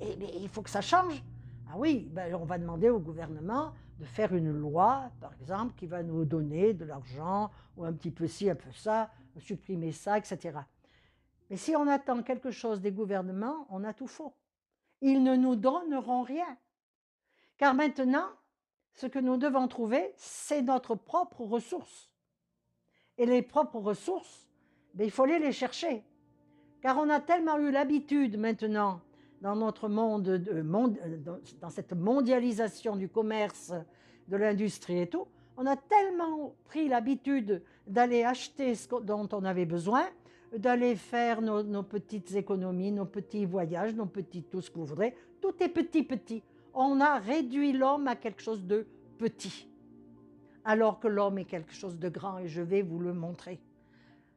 il faut que ça change. Ah oui, ben on va demander au gouvernement de faire une loi, par exemple, qui va nous donner de l'argent, ou un petit peu ci, un peu ça, supprimer ça, etc. Mais si on attend quelque chose des gouvernements, on a tout faux. Ils ne nous donneront rien. Car maintenant, ce que nous devons trouver, c'est notre propre ressource. Et les propres ressources, ben, il faut aller les chercher. Car on a tellement eu l'habitude maintenant, dans notre monde, dans cette mondialisation du commerce, de l'industrie et tout, on a tellement pris l'habitude d'aller acheter ce dont on avait besoin, d'aller faire nos petites économies, nos petits voyages, nos petits tout ce que vous voudrez. Tout est petit, petit. On a réduit l'homme à quelque chose de petit, alors que l'homme est quelque chose de grand, et je vais vous le montrer.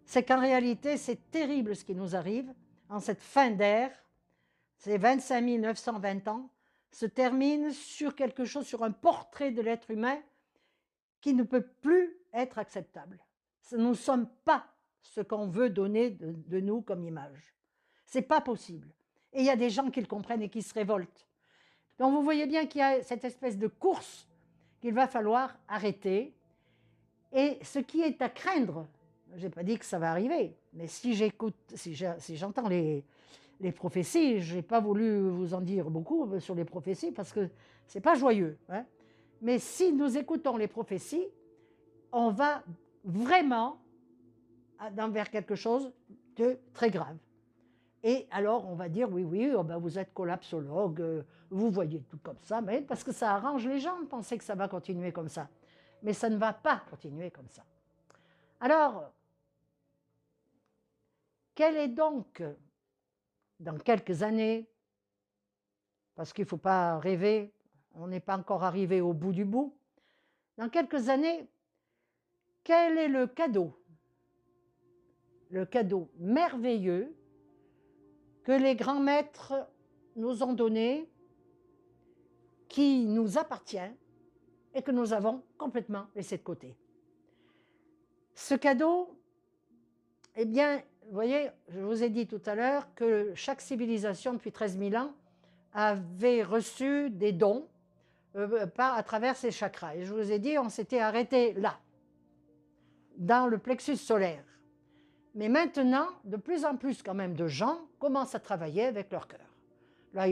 C'est qu'en réalité, c'est terrible ce qui nous arrive en cette fin d'ère. Ces 25 920 ans se terminent sur quelque chose, sur un portrait de l'être humain qui ne peut plus être acceptable. Nous ne sommes pas ce qu'on veut donner de nous comme image. Ce n'est pas possible. Et il y a des gens qui le comprennent et qui se révoltent. Donc vous voyez bien qu'il y a cette espèce de course qu'il va falloir arrêter. Et ce qui est à craindre, je n'ai pas dit que ça va arriver, mais si j'entends les prophéties, je n'ai pas voulu vous en dire beaucoup sur les prophéties parce que ce n'est pas joyeux, hein. Mais si nous écoutons les prophéties, on va vraiment vers quelque chose de très grave. Et alors, on va dire, oui, oui, oh ben vous êtes collapsologue, vous voyez tout comme ça, mais parce que ça arrange les gens de penser que ça va continuer comme ça. Mais ça ne va pas continuer comme ça. Alors, quel est donc, dans quelques années, parce qu'il ne faut pas rêver, on n'est pas encore arrivé au bout du bout, dans quelques années, quel est le cadeau merveilleux que les grands maîtres nous ont donné, qui nous appartient et que nous avons complètement laissé de côté. Ce cadeau, eh bien, vous voyez, je vous ai dit tout à l'heure que chaque civilisation depuis 13 000 ans avait reçu des dons à travers ses chakras. Et je vous ai dit, on s'était arrêté là, dans le plexus solaire. Mais maintenant, de plus en plus quand même de gens commencent à travailler avec leur cœur. Là,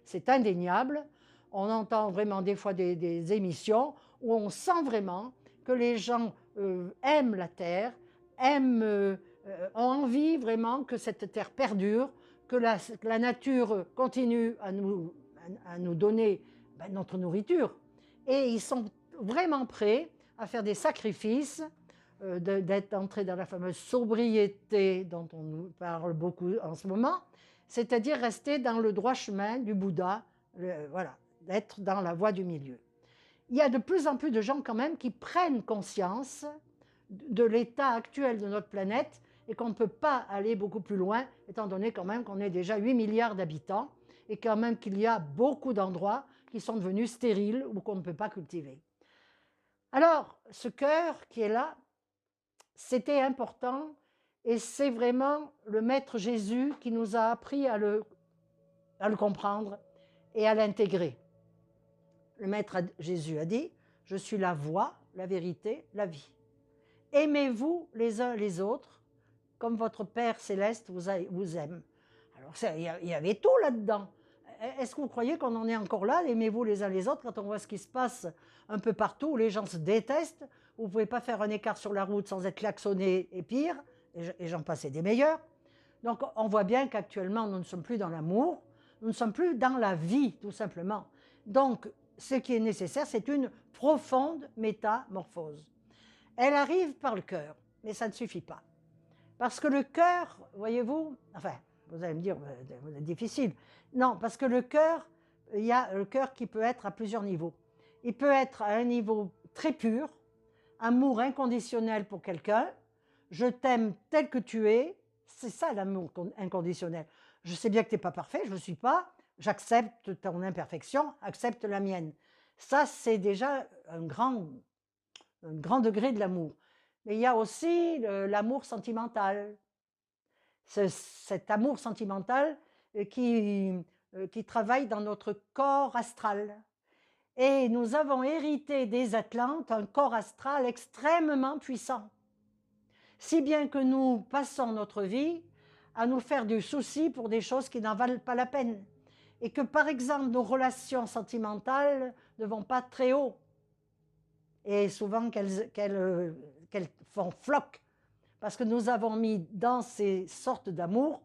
c'est indéniable. On entend vraiment des fois des émissions où on sent vraiment que les gens aiment la terre, ont envie vraiment que cette terre perdure, que la nature continue à nous donner notre nourriture. Et ils sont vraiment prêts à faire des sacrifices, d'être entrés dans la fameuse sobriété dont on nous parle beaucoup en ce moment, c'est-à-dire rester dans le droit chemin du Bouddha, voilà, d'être dans la voie du milieu. Il y a de plus en plus de gens quand même qui prennent conscience de l'état actuel de notre planète et qu'on ne peut pas aller beaucoup plus loin, étant donné quand même qu'on est déjà 8 milliards d'habitants et quand même qu'il y a beaucoup d'endroits qui sont devenus stériles ou qu'on ne peut pas cultiver. Alors, ce cœur qui est là, c'était important et c'est vraiment le Maître Jésus qui nous a appris à le comprendre et à l'intégrer. Le Maître Jésus a dit, « Je suis la voie, la vérité, la vie. Aimez-vous les uns les autres comme votre Père Céleste vous aime. » Alors, il y avait tout là-dedans. Est-ce que vous croyez qu'on en est encore là, aimez-vous les uns les autres, quand on voit ce qui se passe un peu partout, où les gens se détestent, vous ne pouvez pas faire un écart sur la route sans être klaxonné et pire, et j'en passais des meilleurs. Donc on voit bien qu'actuellement nous ne sommes plus dans l'amour, nous ne sommes plus dans la vie tout simplement. Donc ce qui est nécessaire, c'est une profonde métamorphose. Elle arrive par le cœur, mais ça ne suffit pas. Parce que le cœur, voyez-vous, enfin, vous allez me dire, c'est difficile. Non, parce que le cœur, il y a le cœur qui peut être à plusieurs niveaux. Il peut être à un niveau très pur, amour inconditionnel pour quelqu'un, je t'aime tel que tu es, c'est ça l'amour inconditionnel. Je sais bien que tu n'es pas parfait, je ne le suis pas, j'accepte ton imperfection, accepte la mienne. Ça, c'est déjà un grand degré de l'amour. Mais il y a aussi l'amour sentimental. Cet amour sentimental qui travaille dans notre corps astral. Et nous avons hérité des Atlantes un corps astral extrêmement puissant. Si bien que nous passons notre vie à nous faire du souci pour des choses qui n'en valent pas la peine. Et que par exemple nos relations sentimentales ne vont pas très haut. Et souvent qu'elles font floc. Parce que nous avons mis dans ces sortes d'amour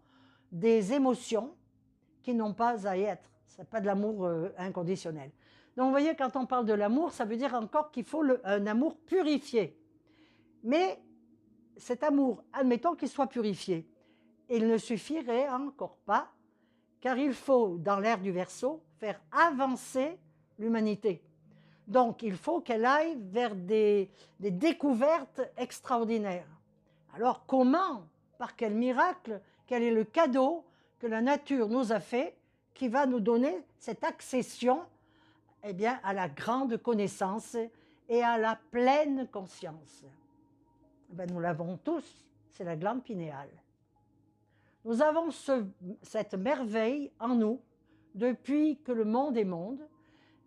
des émotions qui n'ont pas à y être. Ce n'est pas de l'amour inconditionnel. Donc vous voyez, quand on parle de l'amour, ça veut dire encore qu'il faut un amour purifié. Mais cet amour, admettons qu'il soit purifié, il ne suffirait encore pas, car il faut, dans l'ère du Verseau, faire avancer l'humanité. Donc, il faut qu'elle aille vers des découvertes extraordinaires. Alors, comment, par quel miracle, quel est le cadeau que la nature nous a fait qui va nous donner cette accession eh bien, à la grande connaissance et à la pleine conscience? Ben, nous l'avons tous, c'est la glande pinéale. Nous avons cette merveille en nous depuis que le monde est monde.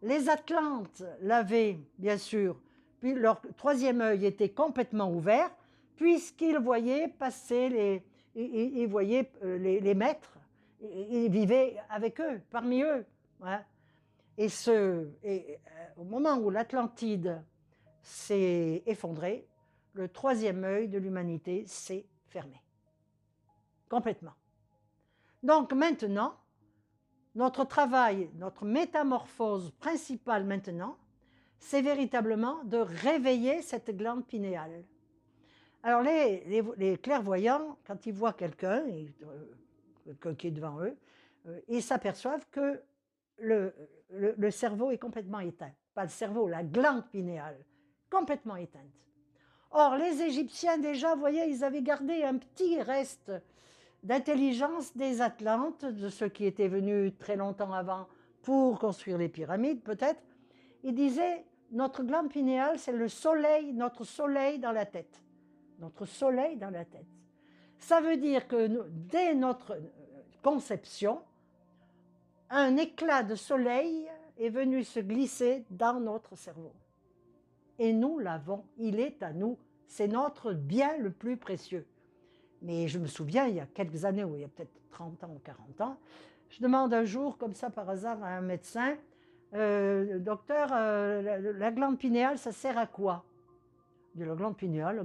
Les Atlantes l'avaient, bien sûr, puis leur troisième œil était complètement ouvert, puisqu'ils voyaient passer ils voyaient les maîtres, ils vivaient avec eux, parmi eux. Hein. Et au moment où l'Atlantide s'est effondrée, le troisième œil de l'humanité s'est fermé. Complètement. Donc maintenant, notre travail, notre métamorphose principale maintenant, c'est véritablement de réveiller cette glande pinéale. Alors les clairvoyants, quand ils voient quelqu'un qui est devant eux, ils s'aperçoivent que le cerveau est complètement éteint. Pas le cerveau, la glande pinéale, complètement éteinte. Or, les Égyptiens déjà, vous voyez, ils avaient gardé un petit reste d'intelligence des Atlantes, de ceux qui étaient venus très longtemps avant pour construire les pyramides peut-être. Ils disaient, notre glande pinéale, c'est le soleil, notre soleil dans la tête. Notre soleil dans la tête. Ça veut dire que dès notre conception, un éclat de soleil est venu se glisser dans notre cerveau. Et nous l'avons, il est à nous, c'est notre bien le plus précieux. Mais je me souviens, il y a quelques années, ou il y a peut-être 30 ans ou 40 ans, je demande un jour, comme ça par hasard, à un médecin, docteur, la glande pinéale, ça sert à quoi? Il dit, la glande pinéale,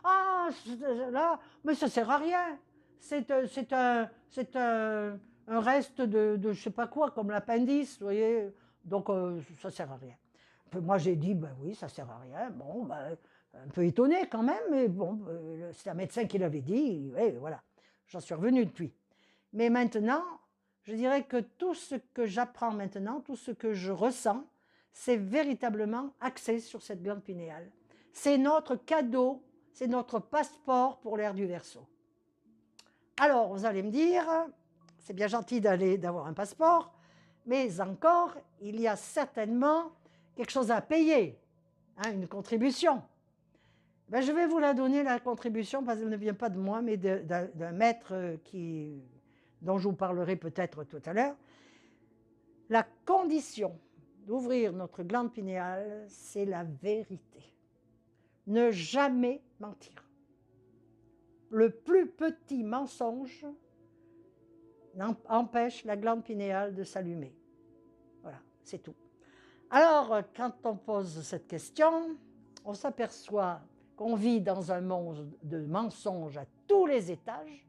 ah, là, mais ça sert à rien. C'est un reste de je ne sais pas quoi, comme l'appendice, vous voyez, donc ça sert à rien. Moi, j'ai dit, ben oui, ça sert à rien. Bon, ben, un peu étonné quand même, mais bon, c'est un médecin qui l'avait dit, et voilà, j'en suis revenu depuis. Mais maintenant, je dirais que tout ce que j'apprends maintenant, tout ce que je ressens, c'est véritablement axé sur cette glande pinéale. C'est notre cadeau, c'est notre passeport pour l'ère du Verseau. Alors, vous allez me dire, c'est bien gentil d'avoir un passeport, mais encore, il y a certainement quelque chose à payer, hein, une contribution. Ben, je vais vous la donner, la contribution, parce qu'elle ne vient pas de moi, mais d'un maître dont je vous parlerai peut-être tout à l'heure. La condition d'ouvrir notre glande pinéale, c'est la vérité. Ne jamais mentir. Le plus petit mensonge empêche la glande pinéale de s'allumer. Voilà, c'est tout. Alors, quand on pose cette question, on s'aperçoit qu'on vit dans un monde de mensonges à tous les étages,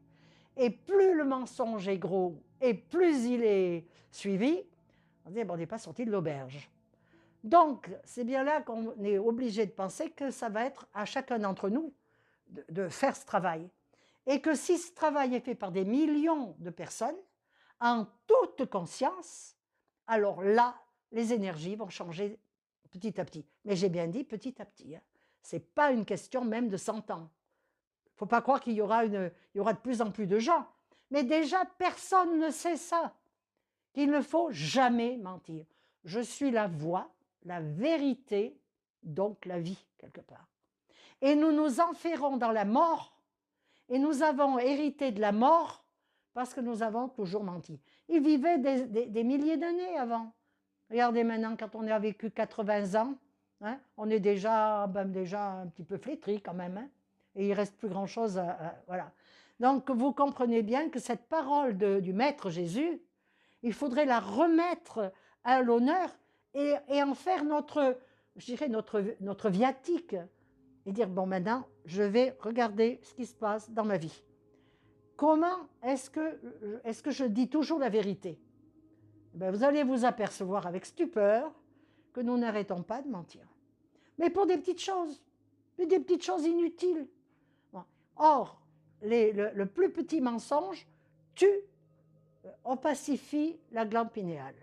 et plus le mensonge est gros, et plus il est suivi, on dit, bon, on n'est pas sorti de l'auberge. Donc, c'est bien là qu'on est obligé de penser que ça va être à chacun d'entre nous de faire ce travail. Et que si ce travail est fait par des millions de personnes, en toute conscience, alors là, les énergies vont changer petit à petit. Mais j'ai bien dit petit à petit. Hein. Ce n'est pas une question même de 100 ans. Il ne faut pas croire qu'il y aura de plus en plus de gens. Mais déjà, personne ne sait ça. Qu'il ne faut jamais mentir. Je suis la voie, la vérité, donc la vie, quelque part. Et nous nous enferrons dans la mort, et nous avons hérité de la mort parce que nous avons toujours menti. Ils vivaient des milliers d'années avant. Regardez maintenant, quand on a vécu 80 ans, hein, on est déjà un petit peu flétri quand même, hein, et il ne reste plus grand-chose voilà. Donc, vous comprenez bien que cette parole du Maître Jésus, il faudrait la remettre à l'honneur et en faire notre viatique. Et dire, bon, maintenant, je vais regarder ce qui se passe dans ma vie. Comment est-ce que je dis toujours la vérité? Ben, vous allez vous apercevoir avec stupeur que nous n'arrêtons pas de mentir. Mais pour des petites choses inutiles. Bon. Or, le plus petit mensonge tue, opacifie la glande pinéale.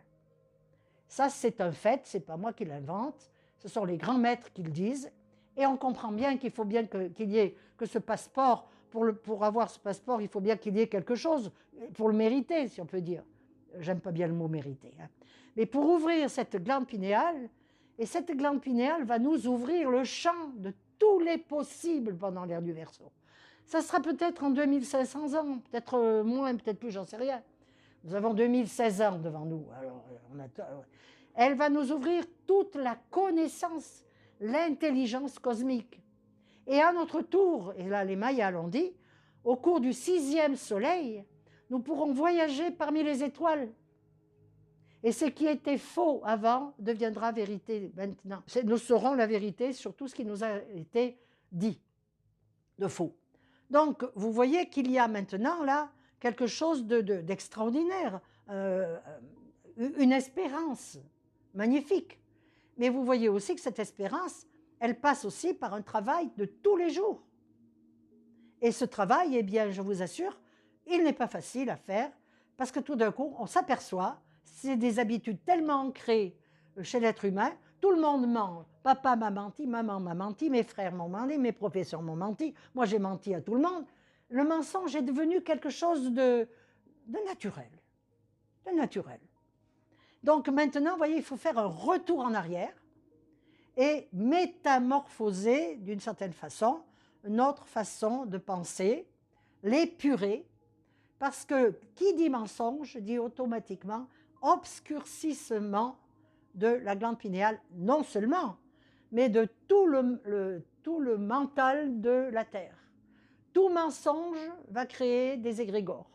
Ça, c'est un fait, ce n'est pas moi qui l'invente, ce sont les grands maîtres qui le disent. Et on comprend bien qu'il faut bien qu'il y ait que ce passeport, pour avoir ce passeport, il faut bien qu'il y ait quelque chose, pour le mériter, si on peut dire. J'aime pas bien le mot mériter. Hein. Mais pour ouvrir cette glande pinéale, et cette glande pinéale va nous ouvrir le champ de tous les possibles pendant l'ère du Verseau. Ça sera peut-être en 2500 ans, peut-être moins, peut-être plus, j'en sais rien. Nous avons 2016 ans devant nous. Alors, elle va nous ouvrir toute la connaissance, l'intelligence cosmique. Et à notre tour, et là les Mayas l'ont dit, au cours du 6e soleil, nous pourrons voyager parmi les étoiles. Et ce qui était faux avant deviendra vérité maintenant. Nous saurons la vérité sur tout ce qui nous a été dit de faux. Donc, vous voyez qu'il y a maintenant là quelque chose d'extraordinaire, une espérance magnifique. Mais vous voyez aussi que cette espérance, elle passe aussi par un travail de tous les jours. Et ce travail, eh bien, je vous assure, il n'est pas facile à faire parce que tout d'un coup, on s'aperçoit, c'est des habitudes tellement ancrées chez l'être humain, tout le monde ment. Papa m'a menti, maman m'a menti, mes frères m'ont menti, mes professeurs m'ont menti, moi j'ai menti à tout le monde. Le mensonge est devenu quelque chose de naturel. De naturel. Donc maintenant, vous voyez, il faut faire un retour en arrière et métamorphoser d'une certaine façon notre façon de penser, l'épurer, parce que qui dit mensonge dit automatiquement obscurcissement de la glande pinéale, non seulement, mais de tout le mental de la Terre. Tout mensonge va créer des égrégores.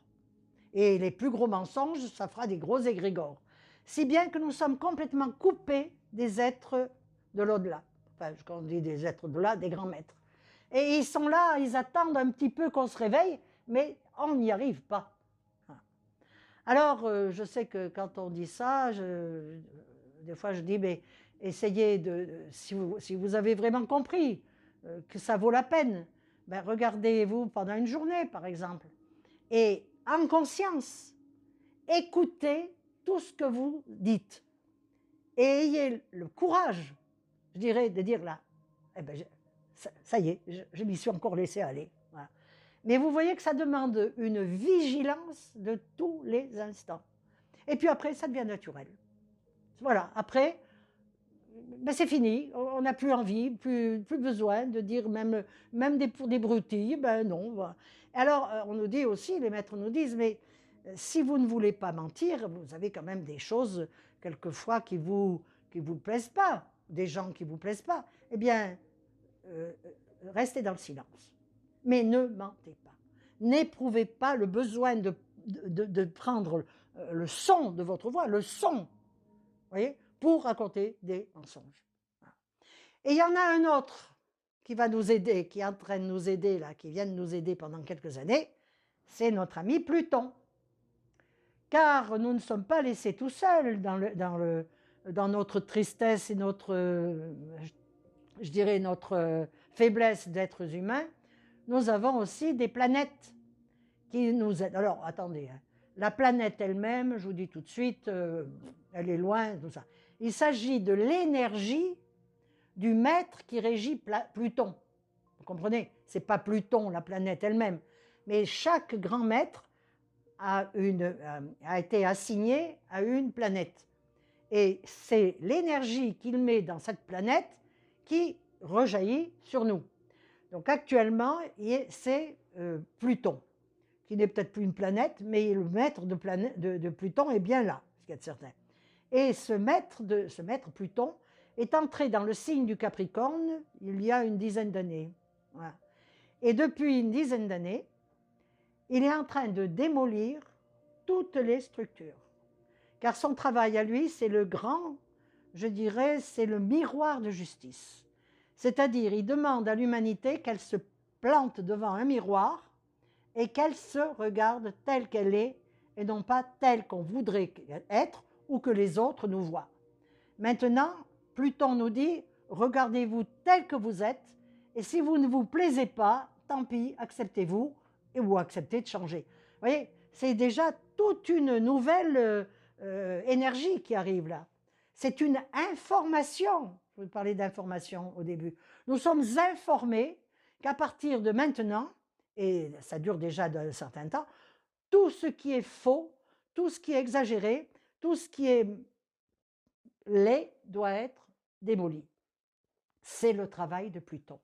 Et les plus gros mensonges, ça fera des gros égrégores. Si bien que nous sommes complètement coupés des êtres de l'au-delà. Enfin, quand on dit des êtres de-delà, des grands maîtres. Et ils sont là, ils attendent un petit peu qu'on se réveille, mais on n'y arrive pas. Alors, je sais que quand on dit ça, des fois je dis, mais essayez si vous avez vraiment compris que ça vaut la peine, ben regardez-vous pendant une journée, par exemple, et en conscience, écoutez tout ce que vous dites. Et ayez le courage, je dirais, de dire là, eh ben, ça y est, je m'y suis encore laissé aller. Voilà. Mais vous voyez que ça demande une vigilance de tous les instants. Et puis après, ça devient naturel. Voilà, après, ben c'est fini, on n'a plus envie, plus besoin de dire même pour des broutilles, ben non. Voilà. Alors, on nous dit aussi, les maîtres nous disent, mais si vous ne voulez pas mentir, vous avez quand même des choses, quelquefois, qui vous plaisent pas, des gens qui vous plaisent pas, eh bien, restez dans le silence. Mais ne mentez pas. N'éprouvez pas le besoin de prendre le son de votre voix, le son, voyez, pour raconter des mensonges. Et il y en a un autre qui va nous aider, qui est en train de nous aider, là, qui vient de nous aider pendant quelques années, c'est notre ami Pluton. Car nous ne sommes pas laissés tout seuls dans notre tristesse et notre, je dirais, notre faiblesse d'êtres humains. Nous avons aussi des planètes qui nous aident. Alors, attendez, hein. La planète elle-même, je vous dis tout de suite, elle est loin, tout ça. Il s'agit de l'énergie du maître qui régit Pluton. Vous comprenez? Ce n'est pas Pluton, la planète elle-même. Mais chaque grand maître a été assigné à une planète. Et c'est l'énergie qu'il met dans cette planète qui rejaillit sur nous. Donc actuellement, c'est Pluton, qui n'est peut-être plus une planète, mais le maître de Pluton est bien là, ce qui est certain. Et ce maître Pluton est entré dans le signe du Capricorne il y a une dizaine d'années. Voilà. Et depuis une dizaine d'années, il est en train de démolir toutes les structures. Car son travail à lui, c'est le grand, je dirais, c'est le miroir de justice. C'est-à-dire, il demande à l'humanité qu'elle se plante devant un miroir et qu'elle se regarde telle qu'elle est et non pas telle qu'on voudrait être ou que les autres nous voient. Maintenant, Pluton nous dit, regardez-vous tel que vous êtes et si vous ne vous plaisez pas, tant pis, acceptez-vous ou accepter de changer. Vous voyez, c'est déjà toute une nouvelle énergie qui arrive là. C'est une information. Je vous parlais d'information au début. Nous sommes informés qu'à partir de maintenant, et ça dure déjà d'un certain temps, tout ce qui est faux, tout ce qui est exagéré, tout ce qui est laid doit être démoli. C'est le travail de Pluton.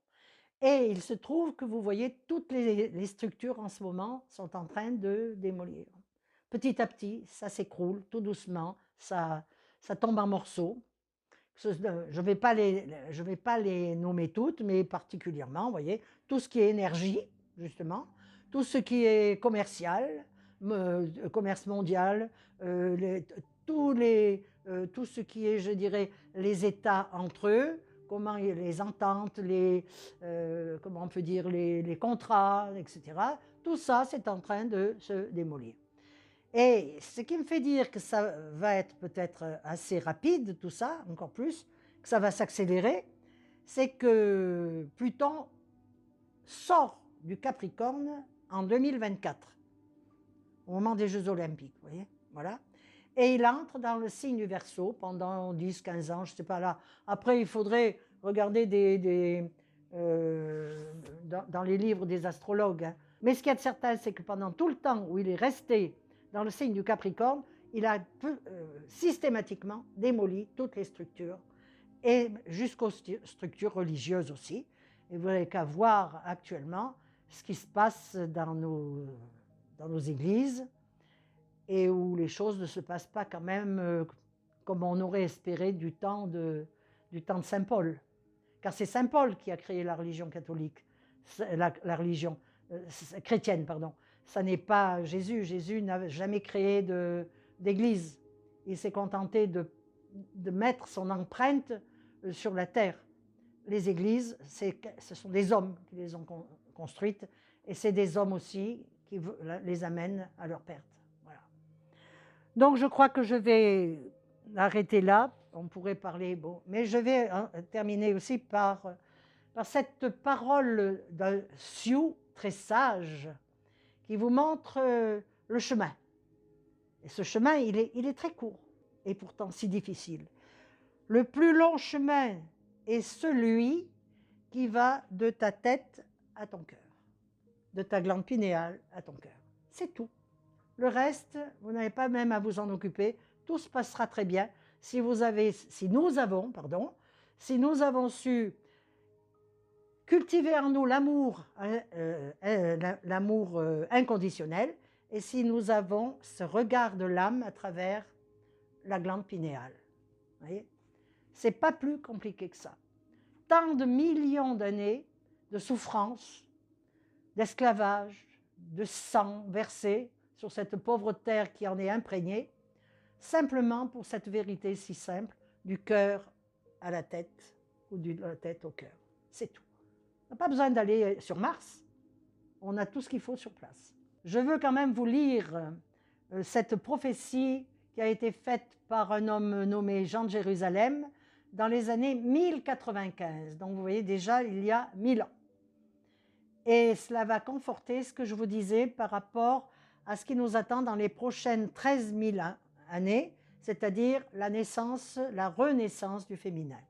Et il se trouve que vous voyez, toutes les structures en ce moment sont en train de démolir. Petit à petit, ça s'écroule tout doucement, ça tombe en morceaux. Je ne vais pas les nommer toutes, mais particulièrement, vous voyez, tout ce qui est énergie, justement, tout ce qui est commercial, commerce mondial, tout ce qui est, je dirais, les États entre eux, comment les ententes, comment on peut dire, les contrats, etc. Tout ça, c'est en train de se démolir. Et ce qui me fait dire que ça va être peut-être assez rapide, tout ça, encore plus, que ça va s'accélérer, c'est que Pluton sort du Capricorne en 2024, au moment des Jeux Olympiques, vous voyez, voilà. Et il entre dans le signe du Verseau pendant 10-15 ans, je ne sais pas là. Après, il faudrait regarder dans les livres des astrologues. Hein. Mais ce qu'il y a de certain, c'est que pendant tout le temps où il est resté dans le signe du Capricorne, il a systématiquement démoli toutes les structures, et jusqu'aux structures religieuses aussi. Et vous n'avez qu'à voir actuellement ce qui se passe dans nos églises, et où les choses ne se passent pas quand même comme on aurait espéré du temps de Saint Paul. Car c'est Saint Paul qui a créé la religion catholique, la religion chrétienne, pardon. Ça n'est pas Jésus. Jésus n'a jamais créé d'église. Il s'est contenté de mettre son empreinte sur la terre. Les églises, ce sont des hommes qui les ont construites, et c'est des hommes aussi qui les amènent à leur perte. Voilà. Donc je crois que je vais arrêter là. On pourrait parler, bon, mais je vais terminer aussi par cette parole d'un Sioux très sage qui vous montre le chemin. Et ce chemin, il est très court et pourtant si difficile. Le plus long chemin est celui qui va de ta tête à ton cœur, de ta glande pinéale à ton cœur. C'est tout. Le reste, vous n'avez pas même à vous en occuper. Tout se passera très bien si nous avons su cultiver en nous l'amour inconditionnel, et si nous avons ce regard de l'âme à travers la glande pinéale. Vous voyez ? C'est pas plus compliqué que ça. Tant de millions d'années de souffrance, d'esclavage, de sang versé sur cette pauvre terre qui en est imprégnée, simplement pour cette vérité si simple, du cœur à la tête ou de la tête au cœur. C'est tout. On n'a pas besoin d'aller sur Mars, on a tout ce qu'il faut sur place. Je veux quand même vous lire cette prophétie qui a été faite par un homme nommé Jean de Jérusalem dans les années 1095. Donc vous voyez déjà, il y a 1000 ans. Et cela va conforter ce que je vous disais par rapport à ce qui nous attend dans les prochaines 13 000 années, c'est-à-dire la renaissance du féminin.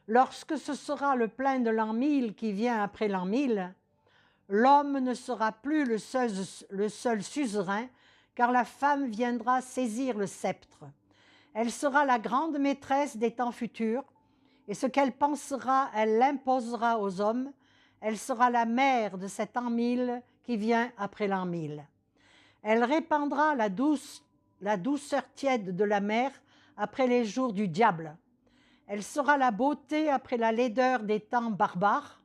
Lorsque ce sera le plein de l'an 1000 qui vient après l'an 1000, l'homme ne sera plus le seul suzerain, car la femme viendra saisir le sceptre. Elle sera la grande maîtresse des temps futurs, et ce qu'elle pensera, elle l'imposera aux hommes. Elle sera la mère de cet an 1000 qui vient après l'an 1000. Elle répandra la douceur tiède de la mer après les jours du diable. Elle sera la beauté après la laideur des temps barbares.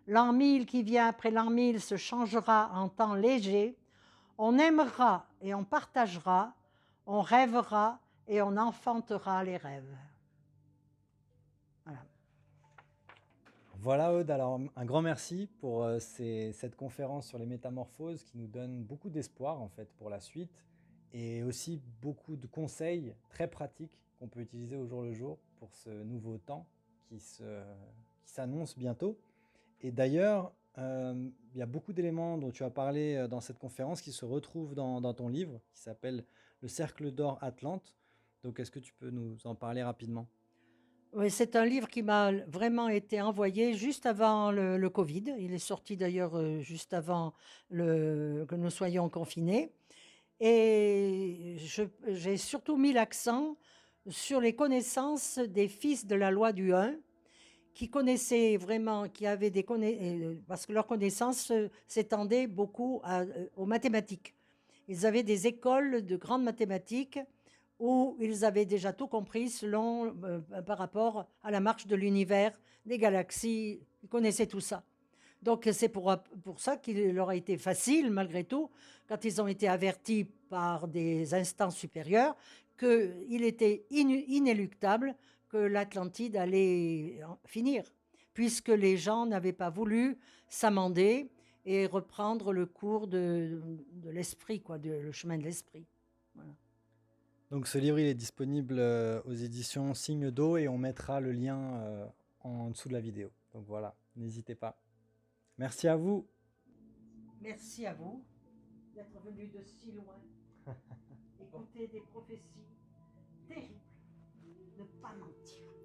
L'an 1000 qui vient après l'an 1000 se changera en temps léger. On aimera et on partagera, on rêvera et on enfantera les rêves. Voilà. Voilà Aude, alors un grand merci pour cette conférence sur les métamorphoses qui nous donne beaucoup d'espoir en fait pour la suite, et aussi beaucoup de conseils très pratiques qu'on peut utiliser au jour le jour pour ce nouveau temps qui s'annonce bientôt. Et d'ailleurs, Il y a beaucoup d'éléments dont tu as parlé dans cette conférence qui se retrouvent dans ton livre, qui s'appelle Le Cercle d'Or Atlante. Donc, est-ce que tu peux nous en parler rapidement? Oui, c'est un livre qui m'a vraiment été envoyé juste avant le Covid. Il est sorti d'ailleurs juste avant que nous soyons confinés. Et j'ai surtout mis l'accent sur les connaissances des fils de la loi du 1, qui connaissaient vraiment, qui avaient parce que leurs connaissances s'étendaient beaucoup aux mathématiques. Ils avaient des écoles de grandes mathématiques où ils avaient déjà tout compris par rapport à la marche de l'univers, des galaxies, ils connaissaient tout ça. Donc c'est pour ça qu'il leur a été facile, malgré tout, quand ils ont été avertis par des instances supérieures, qu'il était inéluctable que l'Atlantide allait finir, puisque les gens n'avaient pas voulu s'amender et reprendre le cours de l'esprit, le chemin de l'esprit. Voilà. Donc, ce livre, il est disponible aux éditions Signe d'eau et on mettra le lien en dessous de la vidéo. Donc voilà, n'hésitez pas. Merci à vous. Merci à vous d'être venus de si loin, écouter des prophéties terribles, ne pas mentir.